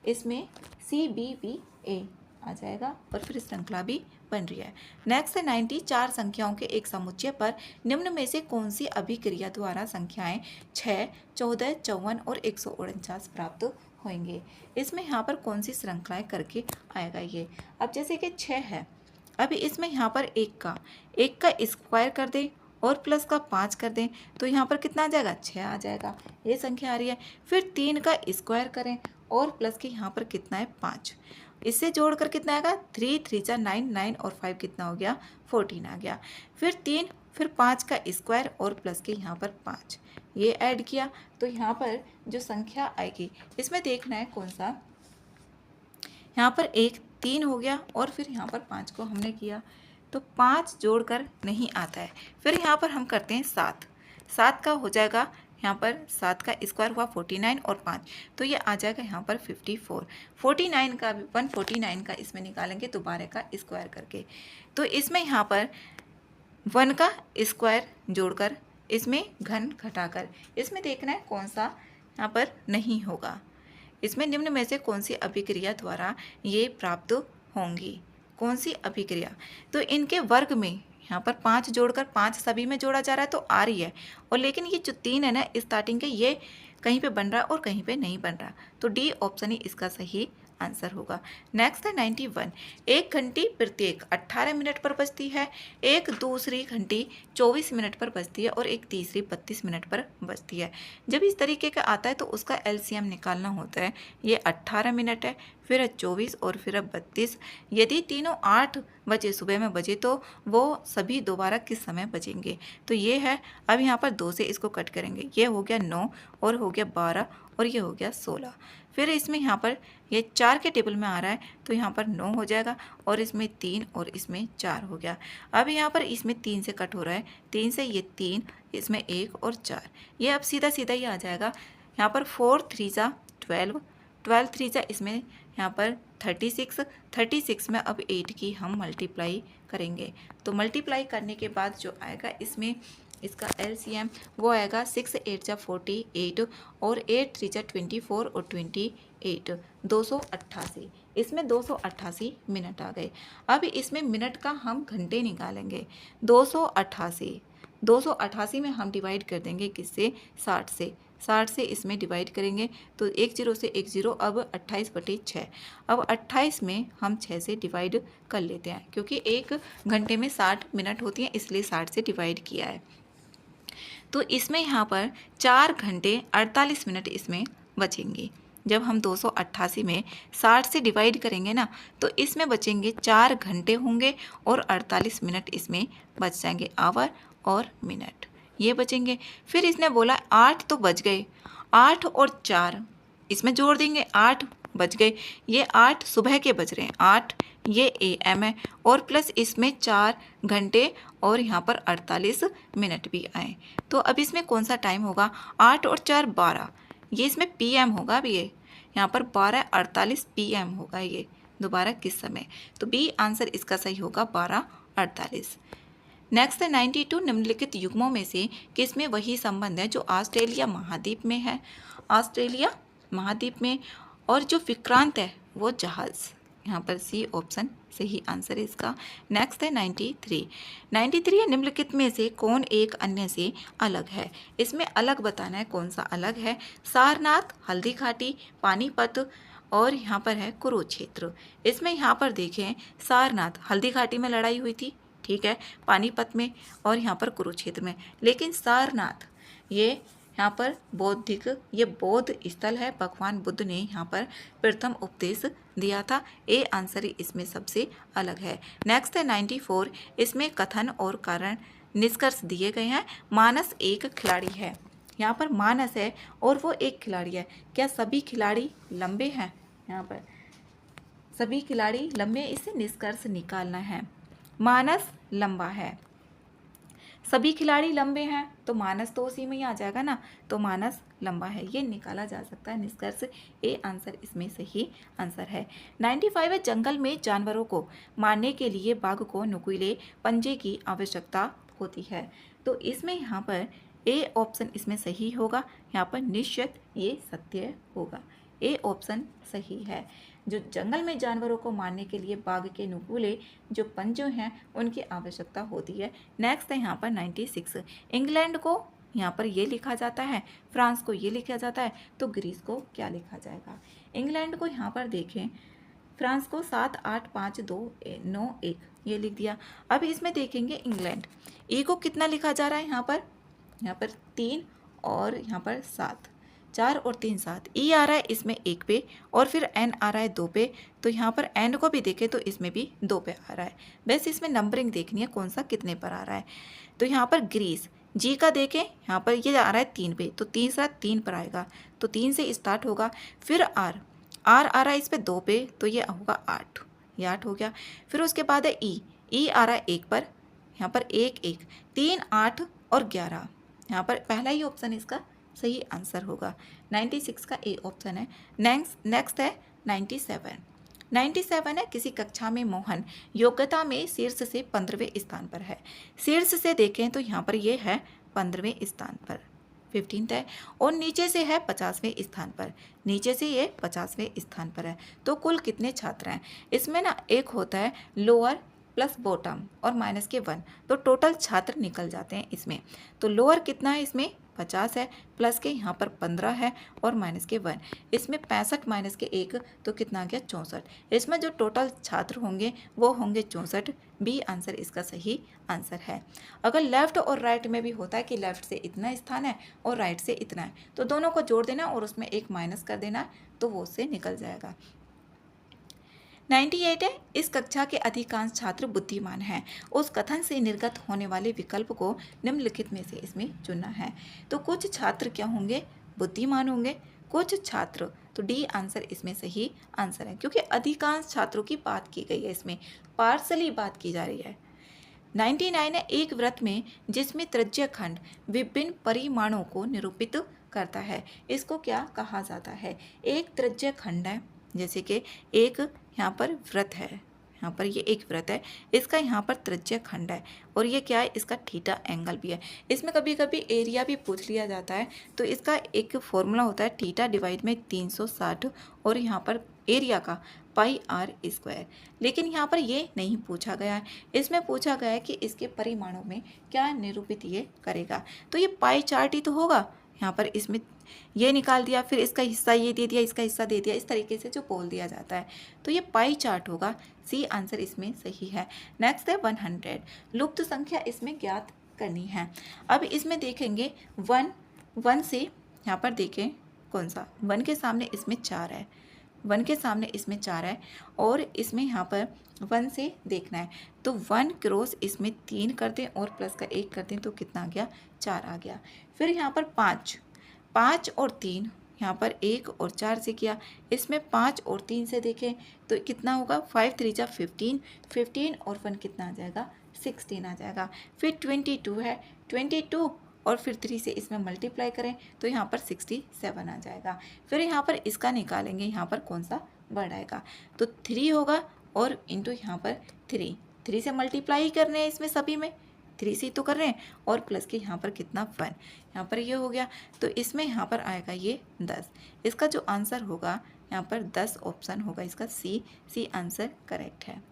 इसमें सी बी बी ए आ जाएगा और फिर श्रृंखला भी बन रही है। नेक्स्ट है 90। 4 संख्याओं के एक समुच्चय पर निम्न में से कौन सी अभिक्रिया द्वारा संख्याएं 6, 14, 54 और 149 प्राप्त होंगे। इसमें यहाँ पर कौन सी श्रृंखलाएं करके आएगा ये। अब जैसे कि 6 है, अभी इसमें यहाँ पर 1 का स्क्वायर कर दें और प्लस का 5 कर दें तो यहाँ पर कितना आ जाएगा, 6 आ जाएगा, ये संख्या आ रही है। फिर 3 का स्क्वायर करें और प्लस के यहाँ पर कितना है 5, इससे जोड़कर कितना आएगा 3 3 जा 9, 9 और 5 कितना हो गया 14 आ गया। फिर 3 फिर 5 का स्क्वायर और प्लस के यहाँ पर 5, ये ऐड किया तो यहाँ पर जो संख्या आएगी इसमें देखना है कौन सा। यहाँ पर 1 3 हो गया और फिर यहाँ पर 5 को हमने किया तो 5 जोड़कर नहीं आता है। फिर यहाँ पर हम करते हैं 7, 7 का हो जाएगा यहाँ पर 7 का स्क्वायर हुआ 49 और 5 तो ये आ जाएगा यहाँ पर 54। 49 का 149 का इसमें निकालेंगे दोबारा का स्क्वायर करके, तो इसमें यहाँ पर 1 का स्क्वायर जोड़कर इसमें घन घटाकर इसमें देखना है कौन सा यहाँ पर नहीं होगा, इसमें निम्न में से कौन सी अभिक्रिया द्वारा ये प्राप्त होंगी, कौन सी अभिक्रिया। तो इनके वर्ग में यहाँ पर 5 जोड़कर 5 सभी में जोड़ा जा रहा है तो आ रही है, और लेकिन ये जो 3 है ना स्टार्टिंग के ये कहीं पे बन रहा है और कहीं पे नहीं बन रहा, तो डी ऑप्शन ही इसका सही आंसर होगा। नेक्स्ट है 91। एक घंटी प्रत्येक 18 मिनट पर बजती है, एक दूसरी घंटी 24 मिनट पर बजती है और एक तीसरी 32 मिनट पर बजती है। जब इस तरीके का आता है तो उसका एलसीएम निकालना होता है। ये 18 मिनट है, फिर 24 और फिर 32। यदि तीनों 8 बजे सुबह में बजे तो वो सभी दोबारा किस समय बजेंगे, तो ये है। अब यहाँ पर 2 से इसको कट करेंगे, ये हो गया 9 और हो गया 12 और ये हो गया 16। फिर इसमें यहाँ पर ये 4 के टेबल में आ रहा है तो यहाँ पर 9 हो जाएगा और इसमें 3 और इसमें 4 हो गया। अब यहाँ पर इसमें 3 से कट हो रहा है, 3 से ये 3, इसमें 1 और 4, ये अब सीधा सीधा ही आ जाएगा। यहाँ पर 4 3 जा 12, 12 3 जा इसमें यहाँ पर 36, 36 में अब 8 की हम मल्टीप्लाई करेंगे, तो मल्टीप्लाई करने के बाद जो आएगा इसमें इसका एलसीएम वो आएगा 6 8 जा 48 और 8 3 जा 24 और 28 288। इसमें 288 मिनट आ गए। अब इसमें मिनट का हम घंटे निकालेंगे। 288 में हम डिवाइड कर देंगे किससे, 60 से। 60 से इसमें डिवाइड करेंगे तो 1 0 से 1 0, अब 28/6। अब 28 में हम 6 से डिवाइड कर लेते हैं क्योंकि एक घंटे में 60 मिनट होती हैं, इसलिए 60 से डिवाइड किया है। तो इसमें यहाँ पर 4 घंटे 48 मिनट इसमें बचेंगे। जब हम 288 में 60 से डिवाइड करेंगे ना तो इसमें बचेंगे 4 घंटे होंगे और 48 मिनट इसमें बच जाएंगे, आवर और मिनट ये बचेंगे। फिर इसने बोला 8 तो बच गए, 8 और 4 इसमें जोड़ देंगे, 8 बज गए। ये 8 सुबह के बज रहे हैं, 8 ये एएम है और प्लस इसमें 4 घंटे और यहाँ पर 48 मिनट भी आए। तो अब इसमें कौन सा टाइम होगा, 8 और 4 12, ये इसमें पीएम होगा। अब ये यहाँ पर 12:48 पीएम होगा, ये दोबारा किस समय, तो बी आंसर इसका सही होगा 12:48। नेक्स्ट है 92। निम्नलिखित युग्मों में से किसमें वही संबंध है जो ऑस्ट्रेलिया महाद्वीप में है, ऑस्ट्रेलिया महाद्वीप में, और जो विक्रांत है वो जहाज, यहाँ पर सी ऑप्शन सही आंसर है इसका। नेक्स्ट है 93। 93 निम्नलिखित में से कौन एक अन्य से अलग है, इसमें अलग बताना है कौन सा अलग है। सारनाथ, हल्दी घाटी, पानीपत और यहाँ पर है कुरुक्षेत्र। इसमें यहाँ पर देखें सारनाथ हल्दी घाटी में लड़ाई हुई थी, ठीक है, पानीपत में और यहाँ पर कुरुक्षेत्र में, लेकिन सारनाथ ये यहाँ पर बौद्धिक, ये बौद्ध स्थल है, भगवान बुद्ध ने यहाँ पर प्रथम उपदेश दिया था। ए आंसर इसमें सबसे अलग है। नेक्स्ट है 94। इसमें कथन और कारण निष्कर्ष दिए गए हैं। मानस एक खिलाड़ी है, यहाँ पर मानस है और वो एक खिलाड़ी है। क्या सभी खिलाड़ी लंबे हैं, यहाँ पर सभी खिलाड़ी लंबे, इससे निष्कर्ष निकालना है। मानस लंबा है, सभी खिलाड़ी लंबे हैं तो मानस तो उसी में ही आ जाएगा ना, तो मानस लंबा है, ये निकाला जा सकता है निष्कर्ष। ए आंसर इसमें सही आंसर है। 95 है। जंगल में जानवरों को मारने के लिए बाघ को नुकीले पंजे की आवश्यकता होती है, तो इसमें यहाँ पर ए ऑप्शन इसमें सही होगा। यहाँ पर निश्चित ये सत्य होगा, ए ऑप्शन सही है। जो जंगल में जानवरों को मारने के लिए बाघ के नुकीले जो पंजे हैं उनकी आवश्यकता होती है। नेक्स्ट है यहाँ पर 96। इंग्लैंड को यहाँ पर ये लिखा जाता है, फ्रांस को ये लिखा जाता है, तो ग्रीस को क्या लिखा जाएगा। इंग्लैंड को यहाँ पर देखें, फ्रांस को 7 8 5 2 9 1 ये लिख दिया। अब इसमें देखेंगे इंग्लैंड, ई को कितना लिखा जा रहा है, यहाँ पर 3 और यहाँ पर 7, 4 और 3 7, ई आ रहा है इसमें 1 पे और फिर एन आ रहा है 2 पे, तो यहाँ पर एन को भी देखें तो इसमें भी 2 पे आ रहा है। बस इसमें नंबरिंग देखनी है कौन सा कितने पर आ रहा है। तो यहाँ पर ग्रीस, जी का देखें यहाँ पर ये आ रहा है 3 पे, तो तीसरा 3 पर आएगा, तो 3 से स्टार्ट होगा। फिर आर आ रहा है इस पर 2 पे, तो ये होगा 8, ये 8 हो गया। फिर उसके बाद है ई आ रहा है 1 पर, यहाँ पर 1 1 3 8 और 11, यहाँ पर पहला ही ऑप्शन इसका सही आंसर होगा। 96 का ए ऑप्शन है। नेक्स्ट है 97। 97 है, किसी कक्षा में मोहन योग्यता में शीर्ष से 15वें स्थान पर है। शीर्ष से देखें तो यहाँ पर ये है 15वें स्थान पर, 15th है, और नीचे से है 50वें स्थान पर, नीचे से ये 50वें स्थान पर है। तो कुल कितने छात्र हैं इसमें ना, एक होता है लोअर प्लस बॉटम और माइनस के 1, तो टोटल छात्र निकल जाते हैं इसमें। तो लोअर कितना है इसमें 50 है, प्लस के यहाँ पर 15 है और माइनस के 1, इसमें 65 माइनस के 1 तो कितना आ गया 64। इसमें जो टोटल छात्र होंगे वो होंगे 64। बी आंसर इसका सही आंसर है। अगर लेफ्ट और राइट में भी होता है कि लेफ्ट से इतना स्थान है और राइट से इतना है, तो दोनों को जोड़ देना और उसमें एक माइनस कर देना, तो वो उससे निकल जाएगा। 98 है, इस कक्षा के अधिकांश छात्र बुद्धिमान हैं। उस कथन से निर्गत होने वाले विकल्प को निम्नलिखित में से इसमें चुनना है। तो कुछ छात्र क्या होंगे, बुद्धिमान होंगे, कुछ छात्र, तो डी आंसर इसमें सही आंसर है, क्योंकि अधिकांश छात्रों की बात की गई है, इसमें पार्सली बात की जा रही है। 99 है, एक वृत्त में जिसमें त्रिज्य खंड विभिन्न परिमाणों को निरूपित करता है, इसको क्या कहा जाता है। एक त्रिज्य खंड है, जैसे कि एक यहाँ पर वृत्त है, यहाँ पर ये एक वृत्त है, इसका यहाँ पर त्रिज्य खंड है, और ये क्या है, इसका थीटा एंगल भी है। इसमें कभी कभी एरिया भी पूछ लिया जाता है, तो इसका एक फॉर्मूला होता है थीटा डिवाइड में 360 और यहाँ पर एरिया का पाई आर स्क्वायर। लेकिन यहाँ पर ये नहीं पूछा गया है, इसमें पूछा गया है कि इसके परिमाणों में क्या निरूपित ये करेगा। तो ये पाई चार्ट ही तो होगा, यहाँ पर इसमें ये निकाल दिया, फिर इसका हिस्सा ये दे दिया, इसका हिस्सा दे दिया, इस तरीके से जो बोल दिया जाता है, तो ये पाई चार्ट होगा। सी आंसर इसमें सही है। नेक्स्ट है 100, लुप्त संख्या इसमें ज्ञात करनी है। अब इसमें देखेंगे 1 से यहाँ पर देखें कौन सा, 1 के सामने इसमें 4 है, 1 के सामने इसमें 4 है, और इसमें यहाँ पर 1 से देखना है, तो 1 क्रॉस इसमें 3 कर दें और प्लस का 1 कर दें, तो कितना आ गया 4 आ गया। फिर यहाँ पर 5 और 3, यहाँ पर 1 और 4 से किया, इसमें 5 और 3 से देखें तो कितना होगा, 5 3 जा 15, 15 और 1 कितना आ जाएगा 16 आ जाएगा। फिर 22 है, 22 और फिर 3 से इसमें मल्टीप्लाई करें तो यहाँ पर 67 आ जाएगा। फिर यहाँ पर इसका निकालेंगे, यहाँ पर कौन सा वर्ड आएगा, तो 3 होगा और इंटू यहाँ पर 3 से मल्टीप्लाई करने हैं, इसमें सभी में 3 से तो कर रहे हैं, और प्लस के यहाँ पर कितना 1, यहाँ पर ये हो गया, तो इसमें यहाँ पर आएगा ये 10। इसका जो आंसर होगा यहाँ पर 10 ऑप्शन होगा इसका, सी आंसर करेक्ट है।